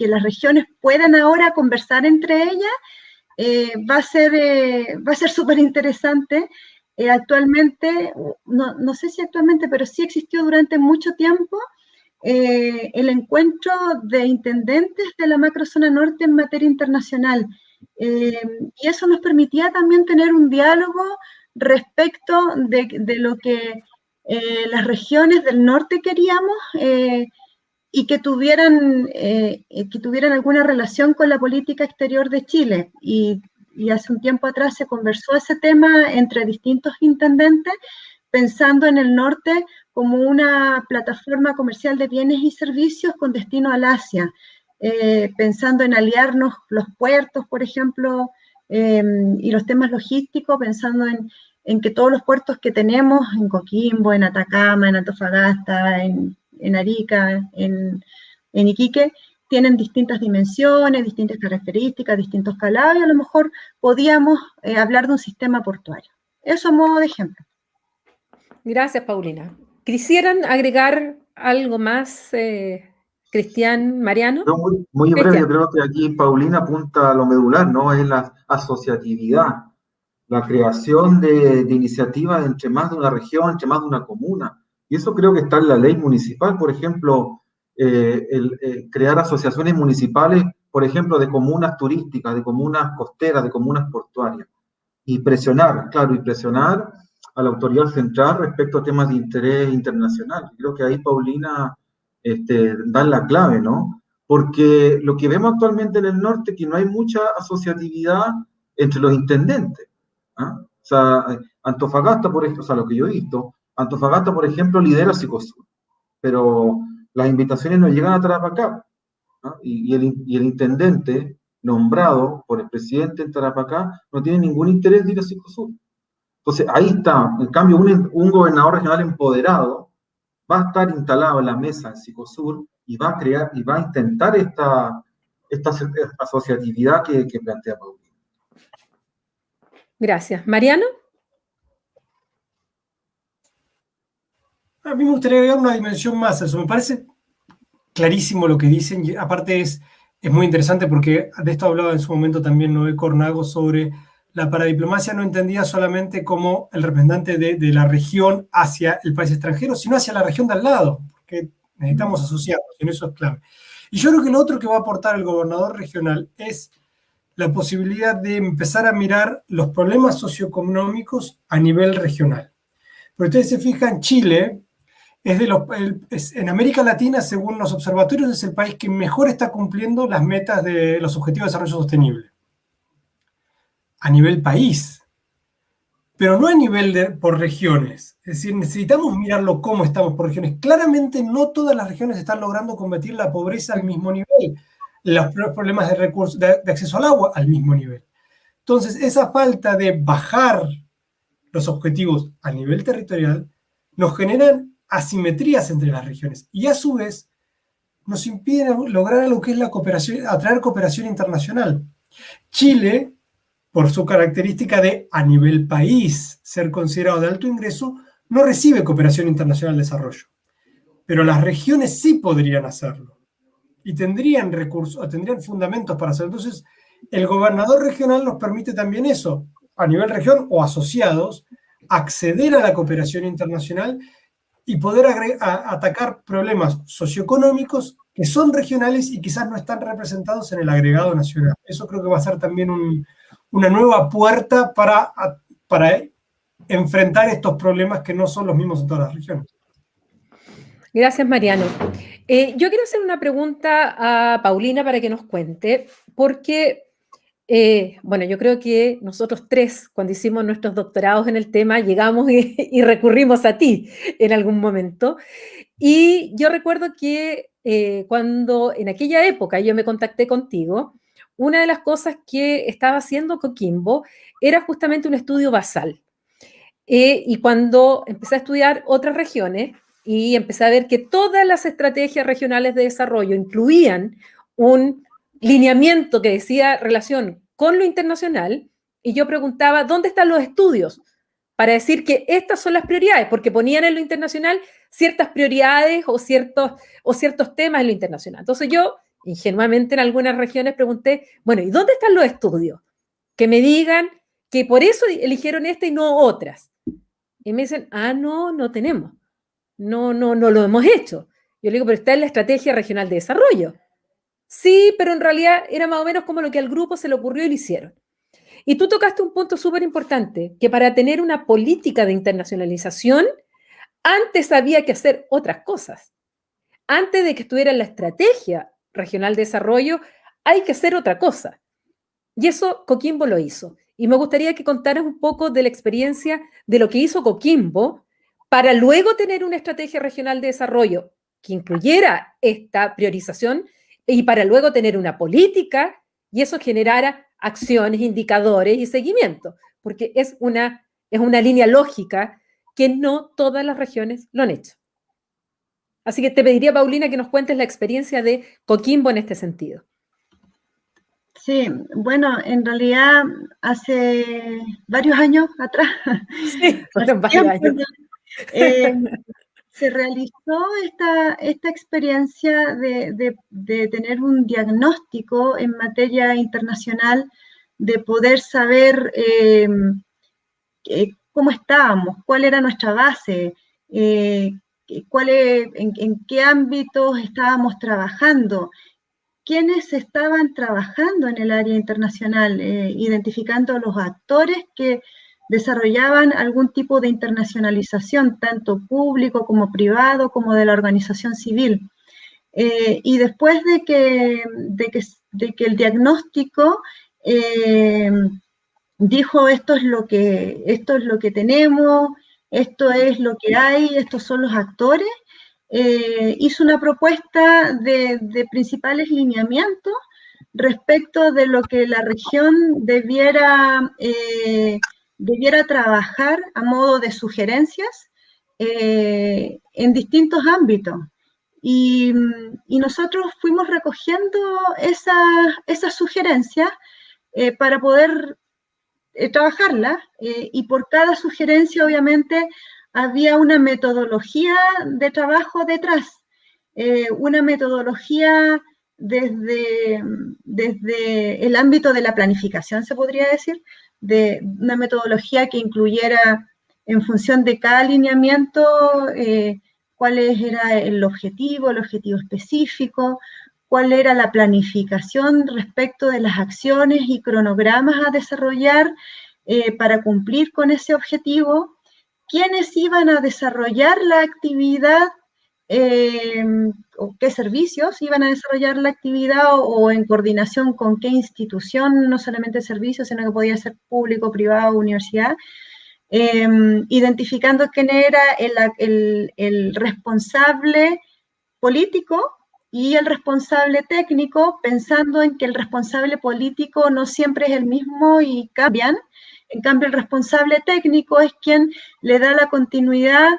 Speaker 2: las regiones puedan ahora conversar entre ellas va a ser súper interesante. Actualmente, no sé si actualmente, pero sí existió durante mucho tiempo el encuentro de intendentes de la macrozona norte en materia internacional. Y eso nos permitía también tener un diálogo respecto de lo que las regiones del norte queríamos y que tuvieran alguna relación con la política exterior de Chile. Y hace un tiempo atrás se conversó ese tema entre distintos intendentes, pensando en el norte como una plataforma comercial de bienes y servicios con destino al Asia, pensando en aliarnos los puertos, por ejemplo, y los temas logísticos, pensando en que todos los puertos que tenemos en Coquimbo, en Atacama, en Antofagasta, en Arica, en Iquique, tienen distintas dimensiones, distintas características, distintos calados, y a lo mejor podíamos hablar de un sistema portuario. Eso a modo de ejemplo.
Speaker 1: Gracias, Paulina. ¿Quisieran agregar algo más, Cristian, Mariano?
Speaker 4: No, muy breve. Yo creo que aquí Paulina apunta a lo medular, ¿no? Es la asociatividad, la creación de iniciativas entre más de una región, entre más de una comuna. Y eso creo que está en la ley municipal, por ejemplo, crear asociaciones municipales, por ejemplo, de comunas turísticas, de comunas costeras, de comunas portuarias. Y presionar a la autoridad central respecto a temas de interés internacional. Creo que ahí Paulina da la clave, ¿no? Porque lo que vemos actualmente en el norte es que no hay mucha asociatividad entre los intendentes. ¿Ah? O sea, Antofagasta, por ejemplo, o sea, lo que yo he visto, Antofagasta, por ejemplo, lidera Cicosur, pero las invitaciones no llegan a Tarapacá, ¿no? Y el intendente nombrado por el presidente en Tarapacá no tiene ningún interés de ir a Cicosur. Entonces, ahí está. En cambio, un gobernador regional empoderado va a estar instalado en la mesa en Cicosur y va a crear y va a intentar esta asociatividad que plantea Paulina.
Speaker 1: Gracias. ¿Mariano?
Speaker 3: A mí me gustaría agregar una dimensión más a eso. Me parece clarísimo lo que dicen. Y aparte es muy interesante porque de esto hablaba en su momento también Noé Cornago sobre la paradiplomacia no entendida solamente como el representante de la región hacia el país extranjero, sino hacia la región de al lado, porque necesitamos asociarnos, y eso es clave. Y yo creo que lo otro que va a aportar el gobernador regional es la posibilidad de empezar a mirar los problemas socioeconómicos a nivel regional. Pero ustedes se fijan, Chile en América Latina, según los observatorios, es el país que mejor está cumpliendo las metas de los Objetivos de Desarrollo Sostenible. A nivel país, pero no a nivel por regiones. Es decir, necesitamos mirarlo cómo estamos por regiones. Claramente no todas las regiones están logrando combatir la pobreza al mismo nivel, los problemas de recursos, de acceso al agua al mismo nivel. Entonces, esa falta de bajar los objetivos a nivel territorial, nos generan asimetrías entre las regiones y a su vez nos impiden lograr lo que es la cooperación, atraer cooperación internacional. Chile, por su característica de a nivel país ser considerado de alto ingreso, no recibe cooperación internacional de desarrollo. Pero las regiones sí podrían hacerlo y tendrían recursos, tendrían fundamentos para hacerlo. Entonces, el gobernador regional nos permite también eso, a nivel región o asociados, acceder a la cooperación internacional y poder atacar problemas socioeconómicos que son regionales y quizás no están representados en el agregado nacional. Eso creo que va a ser también una nueva puerta para enfrentar estos problemas que no son los mismos en todas las regiones.
Speaker 1: Gracias, Mariano. Yo quiero hacer una pregunta a Paulina para que nos cuente, porque, bueno, yo creo que nosotros tres, cuando hicimos nuestros doctorados en el tema, llegamos y recurrimos a ti en algún momento. Y yo recuerdo que cuando en aquella época yo me contacté contigo, una de las cosas que estaba haciendo Coquimbo era justamente un estudio basal. Y cuando empecé a estudiar otras regiones y empecé a ver que todas las estrategias regionales de desarrollo incluían un lineamiento que decía relación con lo internacional, y yo preguntaba, ¿dónde están los estudios para decir que estas son las prioridades? Porque ponían en lo internacional ciertas prioridades o ciertos temas en lo internacional. Entonces yo, ingenuamente en algunas regiones, pregunté, bueno, ¿y dónde están los estudios? Que me digan que por eso eligieron esta y no otras. Y me dicen, no tenemos. No lo hemos hecho. Yo le digo, pero está en la Estrategia Regional de Desarrollo. Sí, pero en realidad era más o menos como lo que al grupo se le ocurrió y lo hicieron. Y tú tocaste un punto súper importante, que para tener una política de internacionalización, antes había que hacer otras cosas. Antes de que estuviera en la Estrategia Regional de Desarrollo, hay que hacer otra cosa. Y eso Coquimbo lo hizo. Y me gustaría que contaras un poco de la experiencia de lo que hizo Coquimbo para luego tener una estrategia regional de desarrollo que incluyera esta priorización y para luego tener una política y eso generara acciones, indicadores y seguimiento, porque es una línea lógica que no todas las regiones lo han hecho. Así que te pediría, Paulina, que nos cuentes la experiencia de Coquimbo en este sentido.
Speaker 2: Sí, bueno, en realidad hace varios años atrás,
Speaker 1: sí, fueron varios años.
Speaker 2: Se realizó esta experiencia de tener un diagnóstico en materia internacional, de poder saber cómo estábamos, cuál era nuestra base, en qué ámbitos estábamos trabajando, quiénes estaban trabajando en el área internacional, identificando los actores que desarrollaban algún tipo de internacionalización, tanto público como privado, como de la organización civil. Y después de que el diagnóstico dijo esto es lo que tenemos, esto es lo que hay, estos son los actores, hizo una propuesta de principales lineamientos respecto de lo que la región debiera trabajar a modo de sugerencias en distintos ámbitos. Y nosotros fuimos recogiendo esas sugerencias para poder trabajarlas, y por cada sugerencia obviamente había una metodología de trabajo detrás, una metodología desde el ámbito de la planificación, se podría decir, de una metodología que incluyera en función de cada alineamiento cuál era el objetivo específico, cuál era la planificación respecto de las acciones y cronogramas a desarrollar para cumplir con ese objetivo, quiénes iban a desarrollar la actividad, o qué servicios iban a desarrollar la actividad o en coordinación con qué institución, no solamente servicios, sino que podía ser público, privado, universidad, identificando quién era el responsable político y el responsable técnico, pensando en que el responsable político no siempre es el mismo y cambian, En cambio, el responsable técnico es quien le da la continuidad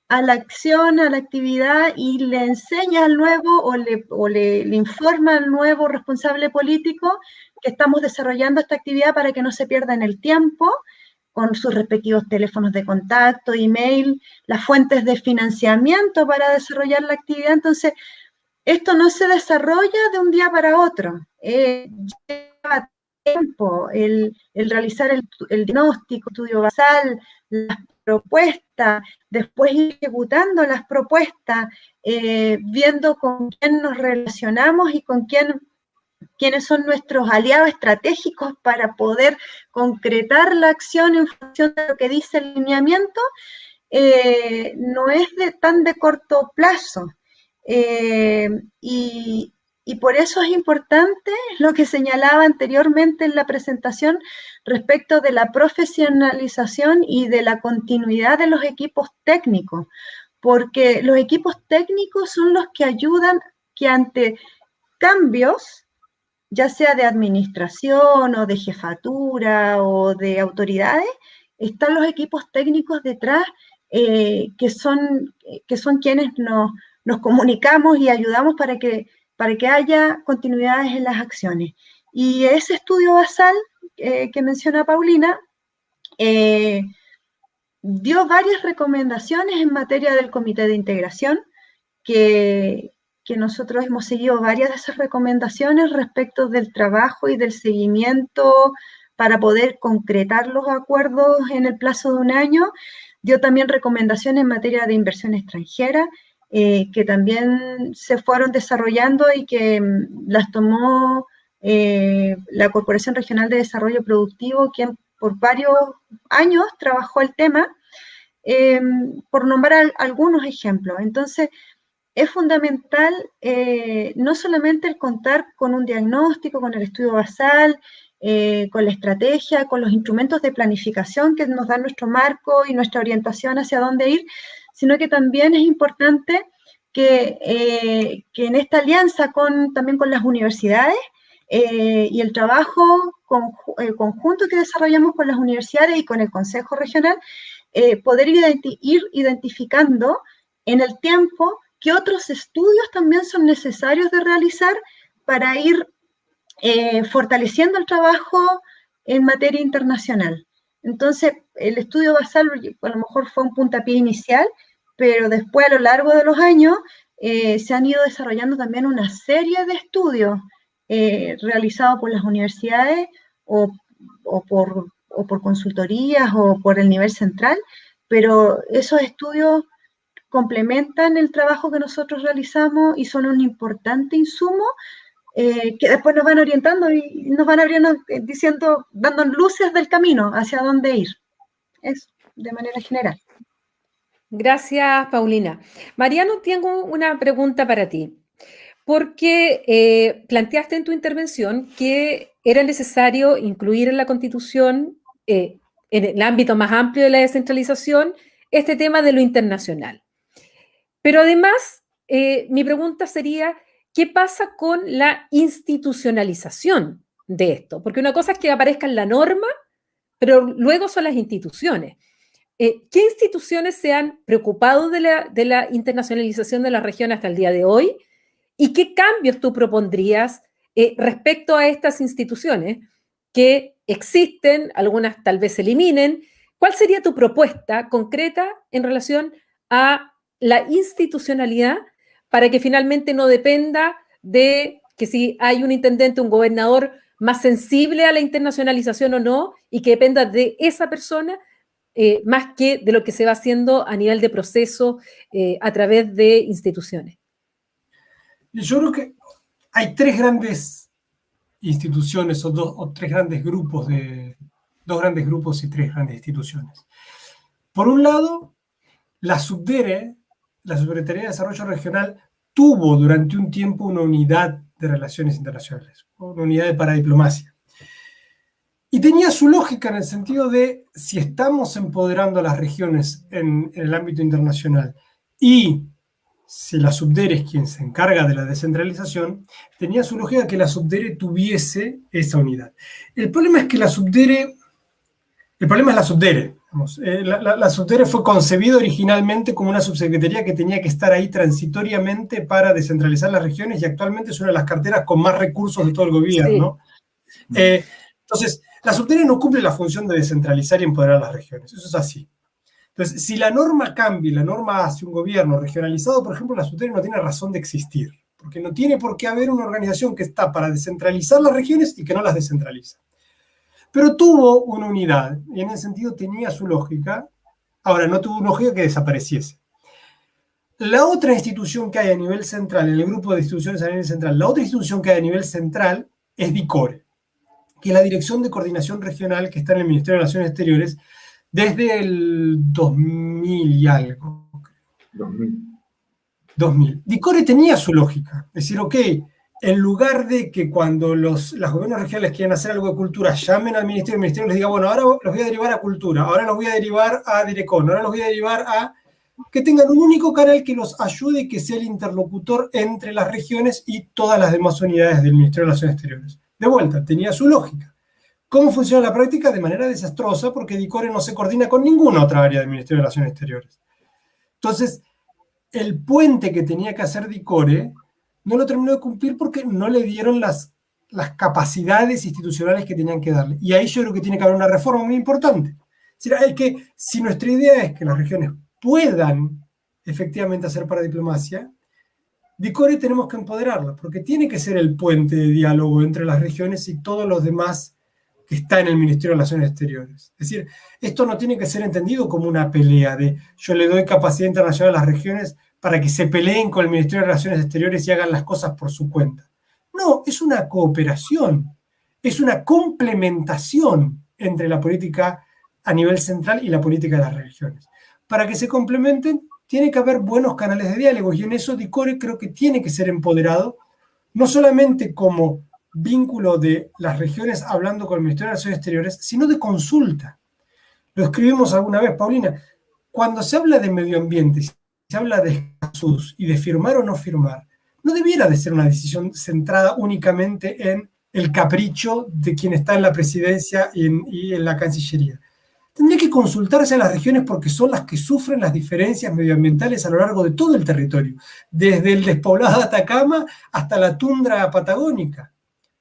Speaker 2: a la acción, a la actividad y le enseña al nuevo o le informa al nuevo responsable político que estamos desarrollando esta actividad para que no se pierda en el tiempo, con sus respectivos teléfonos de contacto, email, las fuentes de financiamiento para desarrollar la actividad. Entonces, esto no se desarrolla de un día para otro. Lleva tiempo el realizar el diagnóstico, estudio basal, las propuestas, después ir ejecutando las propuestas, viendo con quién nos relacionamos y con quiénes son nuestros aliados estratégicos para poder concretar la acción en función de lo que dice el lineamiento, no es tan de corto plazo. Y por eso es importante lo que señalaba anteriormente en la presentación respecto de la profesionalización y de la continuidad de los equipos técnicos, porque los equipos técnicos son los que ayudan que ante cambios, ya sea de administración o de jefatura o de autoridades, están los equipos técnicos detrás que son quienes nos comunicamos y ayudamos para que haya continuidades en las acciones. Y ese estudio basal que menciona Paulina dio varias recomendaciones en materia del comité de integración que nosotros hemos seguido varias de esas recomendaciones respecto del trabajo y del seguimiento para poder concretar los acuerdos en el plazo de un año. Dio también recomendaciones en materia de inversión extranjera, que también se fueron desarrollando y que las tomó la Corporación Regional de Desarrollo Productivo, quien por varios años trabajó el tema, por nombrar algunos ejemplos. Entonces, es fundamental no solamente el contar con un diagnóstico, con el estudio basal, con la estrategia, con los instrumentos de planificación que nos dan nuestro marco y nuestra orientación hacia dónde ir, sino que también es importante que en esta alianza también con las universidades y el trabajo conjunto que desarrollamos con las universidades y con el Consejo Regional, poder ir identificando en el tiempo qué otros estudios también son necesarios de realizar para ir fortaleciendo el trabajo en materia internacional. Entonces, el estudio basal a lo mejor fue un puntapié inicial, pero después a lo largo de los años se han ido desarrollando también una serie de estudios realizados por las universidades o por consultorías o por el nivel central, pero esos estudios complementan el trabajo que nosotros realizamos y son un importante insumo que después nos van orientando y nos van abriendo, dando luces del camino hacia dónde ir. Eso, de manera general.
Speaker 1: Gracias, Paulina. Mariano, tengo una pregunta para ti, porque planteaste en tu intervención que era necesario incluir en la Constitución, en el ámbito más amplio de la descentralización, este tema de lo internacional. Pero además, mi pregunta sería, ¿qué pasa con la institucionalización de esto? Porque una cosa es que aparezca en la norma, pero luego son las instituciones. ¿Qué instituciones se han preocupado de la internacionalización de la región hasta el día de hoy? ¿Y qué cambios tú propondrías respecto a estas instituciones que existen, algunas tal vez se eliminen? ¿Cuál sería tu propuesta concreta en relación a la institucionalidad para que finalmente no dependa de que si hay un intendente, un gobernador más sensible a la internacionalización o no, y que dependa de esa persona más que de lo que se va haciendo a nivel de proceso a través de instituciones?
Speaker 3: Yo creo que hay tres grandes instituciones o tres grandes grupos dos grandes grupos y tres grandes instituciones. Por un lado, la Subdere, la Subsecretaría de Desarrollo Regional, tuvo durante un tiempo una unidad de relaciones internacionales, una unidad de paradiplomacia. Y tenía su lógica en el sentido de, si estamos empoderando a las regiones en el ámbito internacional y si la Subdere es quien se encarga de la descentralización, tenía su lógica que la Subdere tuviese esa unidad. El problema es que la Subdere El problema es la Subdere. La Subdere fue concebida originalmente como una subsecretaría que tenía que estar ahí transitoriamente para descentralizar las regiones y actualmente es una de las carteras con más recursos de todo el gobierno. Sí. Entonces, la Subdere no cumple la función de descentralizar y empoderar las regiones. Eso es así. Entonces, si la norma cambia, la norma hace un gobierno regionalizado, por ejemplo, la Subdere no tiene razón de existir, porque no tiene por qué haber una organización que está para descentralizar las regiones y que no las descentraliza. Pero tuvo una unidad, y en ese sentido tenía su lógica. Ahora, no tuvo una lógica que desapareciese. La otra institución que hay a nivel central, en el grupo de instituciones a nivel central, la otra institución que hay a nivel central es DICORE, que es la Dirección de Coordinación Regional que está en el Ministerio de Relaciones Exteriores desde el 2000 y algo. 2000. DICORE tenía su lógica, es decir, ok, en lugar de que cuando los gobiernos regionales quieran hacer algo de cultura, llamen al ministerio, el ministerio les diga, bueno, ahora los voy a derivar a cultura, ahora los voy a derivar a Direcon, ahora los voy a derivar a... que tengan un único canal que los ayude y que sea el interlocutor entre las regiones y todas las demás unidades del Ministerio de Relaciones Exteriores. De vuelta, tenía su lógica. ¿Cómo funciona la práctica? De manera desastrosa, porque DICORE no se coordina con ninguna otra área del Ministerio de Relaciones Exteriores. Entonces, el puente que tenía que hacer DICORE no lo terminó de cumplir porque no le dieron las capacidades institucionales que tenían que darle. Y ahí yo creo que tiene que haber una reforma muy importante. Es decir, si nuestra idea es que las regiones puedan efectivamente hacer para diplomacia, DICORE tenemos que empoderarla, porque tiene que ser el puente de diálogo entre las regiones y todos los demás que está en el Ministerio de Relaciones Exteriores. Es decir, esto no tiene que ser entendido como una pelea de yo le doy capacidad internacional a las regiones para que se peleen con el Ministerio de Relaciones Exteriores y hagan las cosas por su cuenta. No, es una cooperación, es una complementación entre la política a nivel central y la política de las regiones. Para que se complementen, tiene que haber buenos canales de diálogo, y en eso DICORE creo que tiene que ser empoderado, no solamente como vínculo de las regiones hablando con el Ministerio de Relaciones Exteriores, sino de consulta. Lo escribimos alguna vez, Paulina, cuando se habla de medio ambiente, se habla de Escazú y de firmar o no firmar, no debiera de ser una decisión centrada únicamente en el capricho de quien está en la presidencia y en la Cancillería. Tendría que consultarse a las regiones porque son las que sufren las diferencias medioambientales a lo largo de todo el territorio, desde el despoblado de Atacama hasta la tundra patagónica.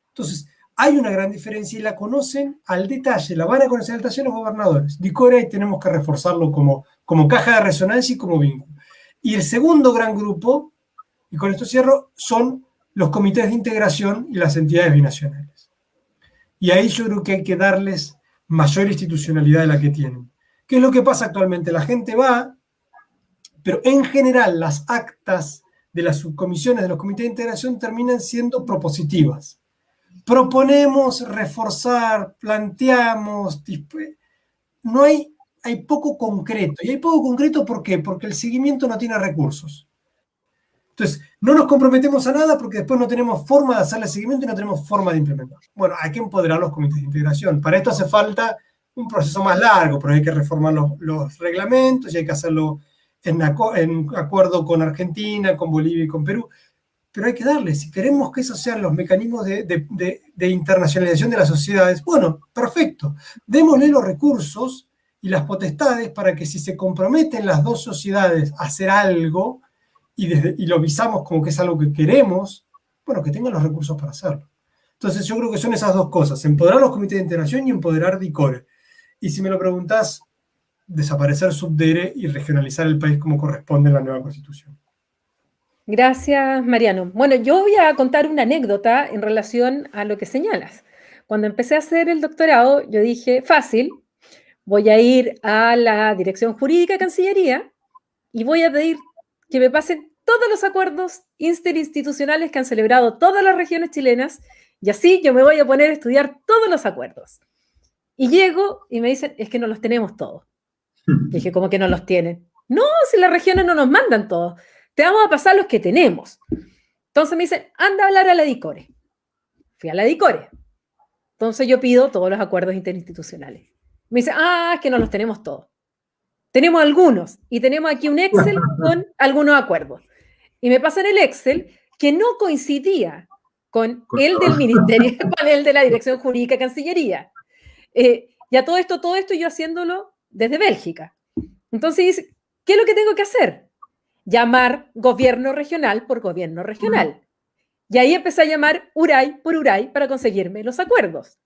Speaker 3: Entonces, hay una gran diferencia y la conocen al detalle, la van a conocer al detalle los gobernadores. DICORE ahí tenemos que reforzarlo como caja de resonancia y como vínculo. Y el segundo gran grupo, y con esto cierro, son los comités de integración y las entidades binacionales. Y ahí yo creo que hay que darles mayor institucionalidad de la que tienen. ¿Qué es lo que pasa actualmente? La gente va, pero en general las actas de las subcomisiones de los comités de integración terminan siendo propositivas. Proponemos reforzar, planteamos, no hay poco concreto. ¿Y hay poco concreto por qué? Porque el seguimiento no tiene recursos. Entonces, no nos comprometemos a nada porque después no tenemos forma de hacerle seguimiento y no tenemos forma de implementar. Bueno, hay que empoderar los comités de integración. Para esto hace falta un proceso más largo, pero hay que reformar los reglamentos y hay que hacerlo en acuerdo con Argentina, con Bolivia y con Perú. Pero hay que darle, si queremos que esos sean los mecanismos de internacionalización de las sociedades, bueno, perfecto, démosle los recursos y las potestades para que si se comprometen las dos sociedades a hacer algo y lo visamos como que es algo que queremos, bueno, que tengan los recursos para hacerlo. Entonces yo creo que son esas dos cosas, empoderar los comités de integración y empoderar DICORE. Y si me lo preguntás, desaparecer Subdere y regionalizar el país como corresponde en la nueva Constitución.
Speaker 1: Gracias, Mariano. Bueno, yo voy a contar una anécdota en relación a lo que señalas. Cuando empecé a hacer el doctorado, yo dije, fácil, voy a ir a la Dirección Jurídica de Cancillería y voy a pedir que me pasen todos los acuerdos interinstitucionales que han celebrado todas las regiones chilenas y así yo me voy a poner a estudiar todos los acuerdos. Y llego y me dicen, es que no los tenemos todos. Dije, ¿cómo que no los tienen? No, si las regiones no nos mandan todos. Te vamos a pasar los que tenemos. Entonces me dicen, anda a hablar a la DICORE. Fui a la DICORE. Entonces yo pido todos los acuerdos interinstitucionales. Me dicen, es que no los tenemos todos. Tenemos algunos. Y tenemos aquí un Excel con algunos acuerdos. Y me pasan el Excel que no coincidía con el del Ministerio, con el de la Dirección Jurídica de Cancillería. Y a todo esto yo haciéndolo desde Bélgica. Entonces dice, ¿qué es lo que tengo que hacer? Llamar gobierno regional por gobierno regional. Y ahí empecé a llamar URAI por URAI para conseguirme los acuerdos.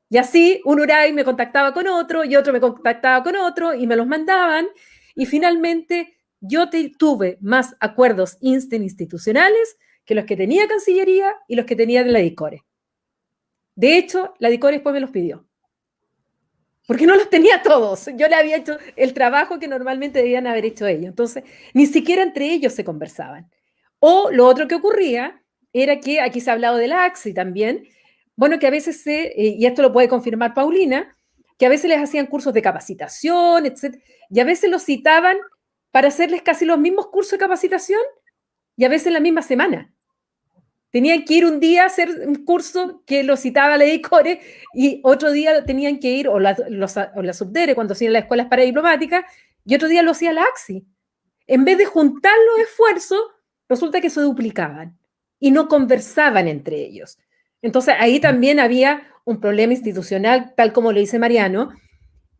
Speaker 1: Y así un URAI me contactaba con otro y otro me contactaba con otro y me los mandaban. Y finalmente yo tuve más acuerdos institucionales que los que tenía Cancillería y los que tenía de la DICORE. De hecho, la DICORE después me los pidió. Porque no los tenía todos. Yo le había hecho el trabajo que normalmente debían haber hecho ellos. Entonces, ni siquiera entre ellos se conversaban. O lo otro que ocurría era que, aquí se ha hablado del AXI también, bueno, que a veces y esto lo puede confirmar Paulina, que a veces les hacían cursos de capacitación, etc. Y a veces los citaban para hacerles casi los mismos cursos de capacitación y a veces la misma semana. Tenían que ir un día a hacer un curso que lo citaba la DICORE y otro día tenían que ir, o la Subdere, cuando hacían las escuelas paradiplomáticas, y otro día lo hacía la AXI. En vez de juntar los esfuerzos, resulta que se duplicaban y no conversaban entre ellos. Entonces, ahí también había un problema institucional, tal como lo dice Mariano,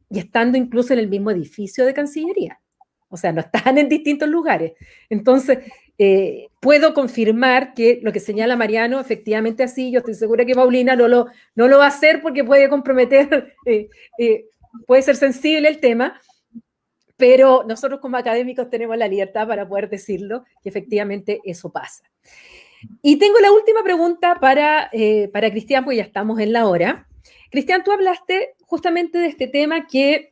Speaker 1: y estando incluso en el mismo edificio de Cancillería. O sea, no estaban en distintos lugares. Entonces, puedo confirmar que lo que señala Mariano, efectivamente así, yo estoy segura que Paulina no lo va a hacer porque puede comprometer, puede ser sensible el tema, pero nosotros como académicos tenemos la libertad para poder decirlo, que efectivamente eso pasa. Y tengo la última pregunta para Cristian, porque ya estamos en la hora. Cristian, tú hablaste justamente de este tema que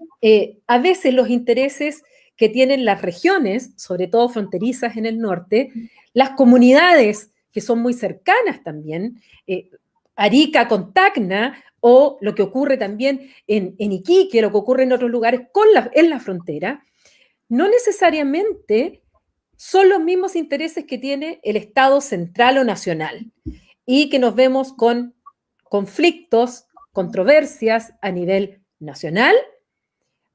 Speaker 1: a veces los intereses que tienen las regiones, sobre todo fronterizas en el norte, las comunidades que son muy cercanas también, Arica con Tacna, o lo que ocurre también en Iquique, lo que ocurre en otros lugares en la frontera, no necesariamente son los mismos intereses que tiene el Estado central o nacional, y que nos vemos con conflictos, controversias a nivel nacional,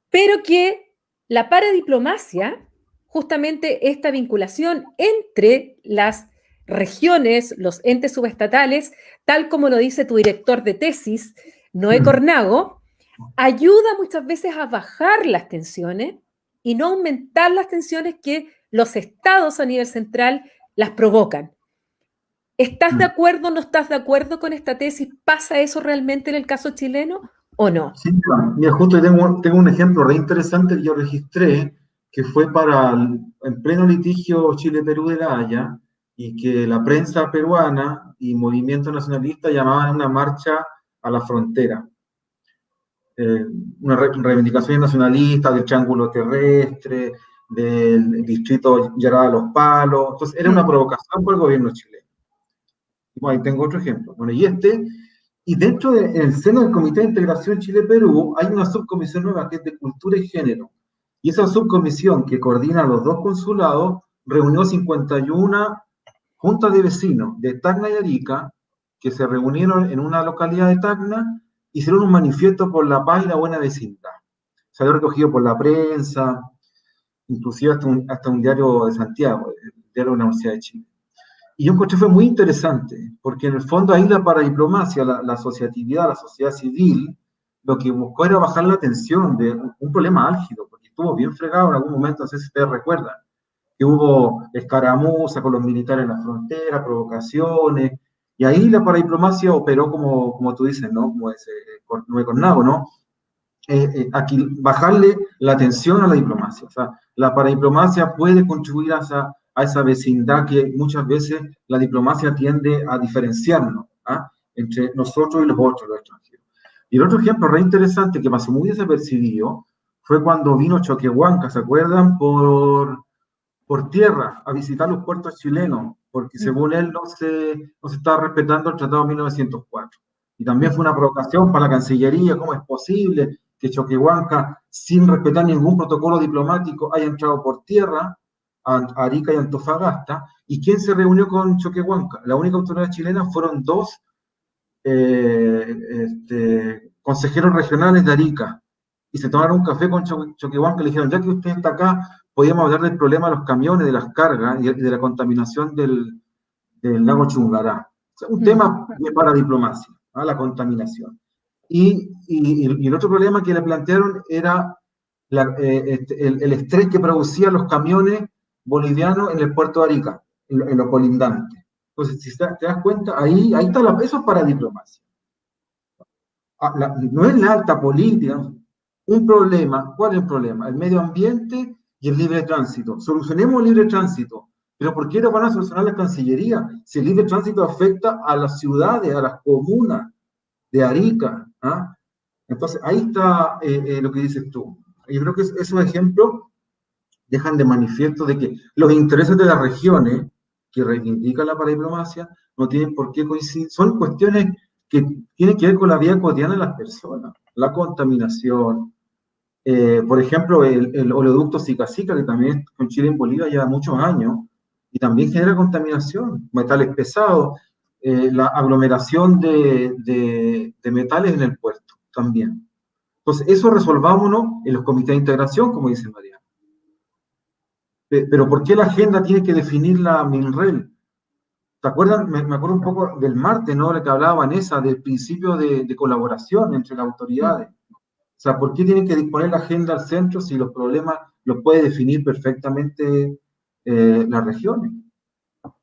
Speaker 1: pero que la paradiplomacia, justamente esta vinculación entre las regiones, los entes subestatales, tal como lo dice tu director de tesis, Noé Cornago, ayuda muchas veces a bajar las tensiones y no aumentar las tensiones que los estados a nivel central las provocan. ¿Estás de acuerdo o no estás de acuerdo con esta tesis? ¿Pasa eso realmente en el caso chileno o no?
Speaker 4: Sí, mira, justo tengo un ejemplo re interesante que yo registré, que fue en pleno litigio Chile-Perú de la Haya, y que la prensa peruana y movimiento nacionalista llamaban a una marcha a la frontera. Una reivindicación nacionalista del triángulo terrestre, del distrito Yará de los Palos. Entonces, era una provocación por el gobierno chileno. Bueno, ahí tengo otro ejemplo. Bueno, y dentro del seno del Comité de Integración Chile-Perú hay una subcomisión nueva que es de Cultura y Género. Y esa subcomisión que coordina los dos consulados reunió 51 juntas de vecinos de Tacna y Arica, que se reunieron en una localidad de Tacna, hicieron un manifiesto por la paz y la buena vecindad. Se había recogido por la prensa, inclusive hasta un diario de Santiago, el diario de la Universidad de Chile. Y yo encontré fue muy interesante, porque en el fondo ahí la paradiplomacia, la asociatividad, la sociedad civil, lo que buscó era bajar la tensión de un problema álgido, porque estuvo bien fregado en algún momento, no sé si ustedes recuerdan, que hubo escaramuza con los militares en la frontera, provocaciones, y ahí la paradiplomacia operó como tú dices, ¿no? Como ese Noé Cornago, ¿no? Aquí bajarle la tensión a la diplomacia. O sea, la paradiplomacia puede contribuir a esa vecindad que muchas veces la diplomacia tiende a diferenciarnos entre nosotros y los otros, los extranjeros. Y el otro ejemplo re interesante que pasó muy desapercibido fue cuando vino Choquehuanca, ¿se acuerdan? Por tierra a visitar los puertos chilenos, porque según él no se estaba respetando el Tratado de 1904. Y también fue una provocación para la Cancillería, ¿cómo es posible que Choquehuanca, sin respetar ningún protocolo diplomático, haya entrado por tierra a Arica y Antofagasta? ¿Y quién se reunió con Choquehuanca? La única autoridad chilena fueron dos consejeros regionales de Arica, y se tomaron un café con Choquehuanca y le dijeron, ya que usted está acá, podíamos hablar del problema de los camiones, de las cargas y de la contaminación del lago Chungará. O sea, un tema para diplomacia, la contaminación. Y el otro problema que le plantearon era el estrés que producían los camiones bolivianos en el puerto de Arica, en lo colindante. Entonces, si te das cuenta, ahí está eso es para diplomacia. No es la alta política. Un problema, ¿cuál es el problema? El medio ambiente y el libre tránsito. Solucionemos el libre tránsito. Pero ¿por qué no van a solucionar la Cancillería? Si el libre tránsito afecta a las ciudades, a las comunas de Arica. ¿Ah? Entonces, ahí está lo que dices tú. Yo creo que esos ejemplos dejan de manifiesto de que los intereses de las regiones que reivindican la paradiplomacia no tienen por qué coincidir. Son cuestiones que tienen que ver con la vida cotidiana de las personas. La contaminación, por ejemplo, el oleoducto Sica-Sica, que también con Chile en Bolivia lleva muchos años, y también genera contaminación, metales pesados, la aglomeración de metales en el puerto también. Entonces, eso resolvámonos en los comités de integración, como dice María. Pero ¿por qué la agenda tiene que definir la MINREL? ¿Te acuerdas? Me acuerdo un poco del martes, ¿no? De que hablaba Vanessa, del principio de colaboración entre las autoridades. O sea, ¿por qué tienen que disponer la agenda al centro si los problemas los puede definir perfectamente las regiones?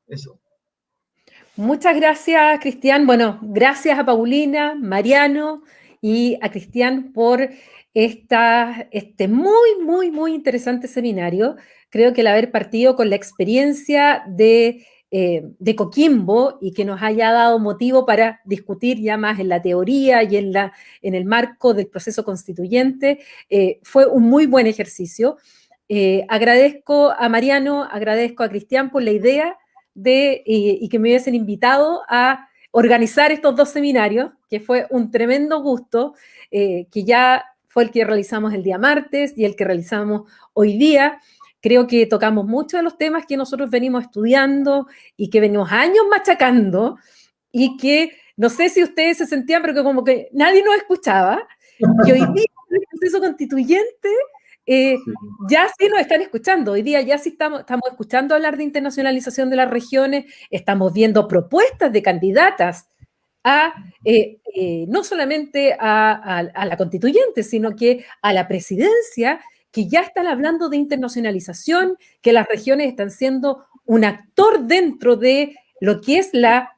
Speaker 4: Eso.
Speaker 1: Muchas gracias, Cristian. Bueno, gracias a Paulina, Mariano y a Cristian por este muy interesante seminario. Creo que el haber partido con la experiencia de Coquimbo y que nos haya dado motivo para discutir ya más en la teoría y en el marco del proceso constituyente fue un muy buen ejercicio. Agradezco a Mariano, agradezco a Cristian por la idea y que me hubiesen invitado a organizar estos dos seminarios, que fue un tremendo gusto, que ya fue el que realizamos el día martes y el que realizamos hoy día. Creo que tocamos muchos de los temas que nosotros venimos estudiando y que venimos años machacando y que no sé si ustedes se sentían, pero que como que nadie nos escuchaba. Y hoy día, en el proceso constituyente, ya sí nos están escuchando. Hoy día ya sí estamos escuchando hablar de internacionalización de las regiones, estamos viendo propuestas de candidatas no solamente a la constituyente, sino que a la presidencia, que ya están hablando de internacionalización, que las regiones están siendo un actor dentro de lo que es la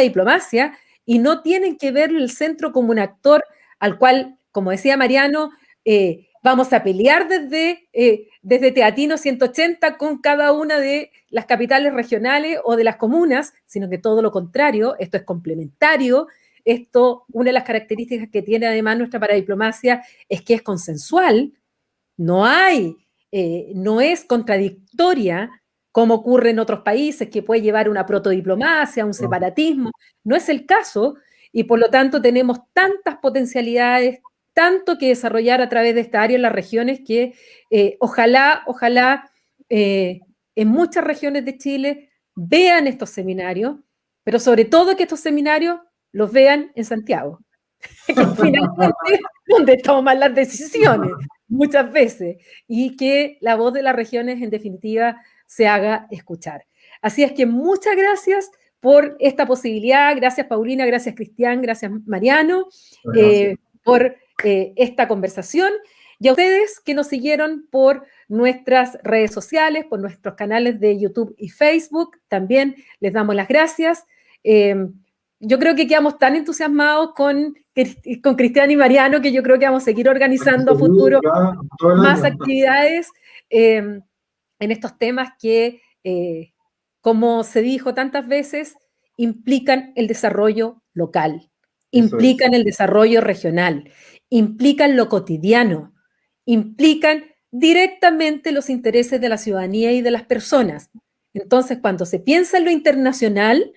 Speaker 1: diplomacia y no tienen que ver el centro como un actor al cual, como decía Mariano, vamos a pelear desde Teatino 180 con cada una de las capitales regionales o de las comunas, sino que todo lo contrario, esto es complementario. Una de las características que tiene además nuestra paradiplomacia es que es consensual, no es contradictoria como ocurre en otros países, que puede llevar una protodiplomacia, un separatismo. No es el caso, y por lo tanto tenemos tantas potencialidades, tanto que desarrollar a través de esta área en las regiones que ojalá en muchas regiones de Chile vean estos seminarios, pero sobre todo que estos seminarios los vean en Santiago, que finalmente es donde toman las decisiones muchas veces, y que la voz de las regiones en definitiva se haga escuchar. Así es que muchas gracias por esta posibilidad, gracias Paulina, gracias Cristian, gracias Mariano, por esta conversación, y a ustedes que nos siguieron por nuestras redes sociales, por nuestros canales de YouTube y Facebook, también les damos las gracias. Yo creo que quedamos tan entusiasmados con Cristian y Mariano que yo creo que vamos a seguir organizando a futuro más actividades en estos temas que, como se dijo tantas veces, implican el desarrollo local, implican el desarrollo regional, implican lo cotidiano, implican directamente los intereses de la ciudadanía y de las personas. Entonces, cuando se piensa en lo internacional,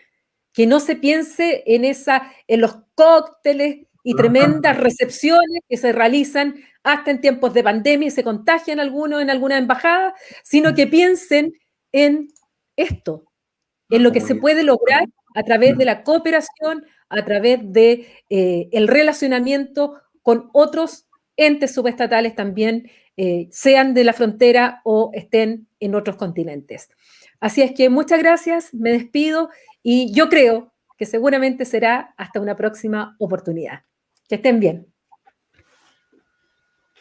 Speaker 1: que no se piense en los cócteles y tremendas recepciones que se realizan hasta en tiempos de pandemia y se contagian algunos en alguna embajada, sino que piensen en esto, en lo que se puede lograr a través de la cooperación, a través de el relacionamiento con otros entes subestatales también, sean de la frontera o estén en otros continentes. Así es que muchas gracias, me despido y yo creo que seguramente será hasta una próxima oportunidad. Que estén bien.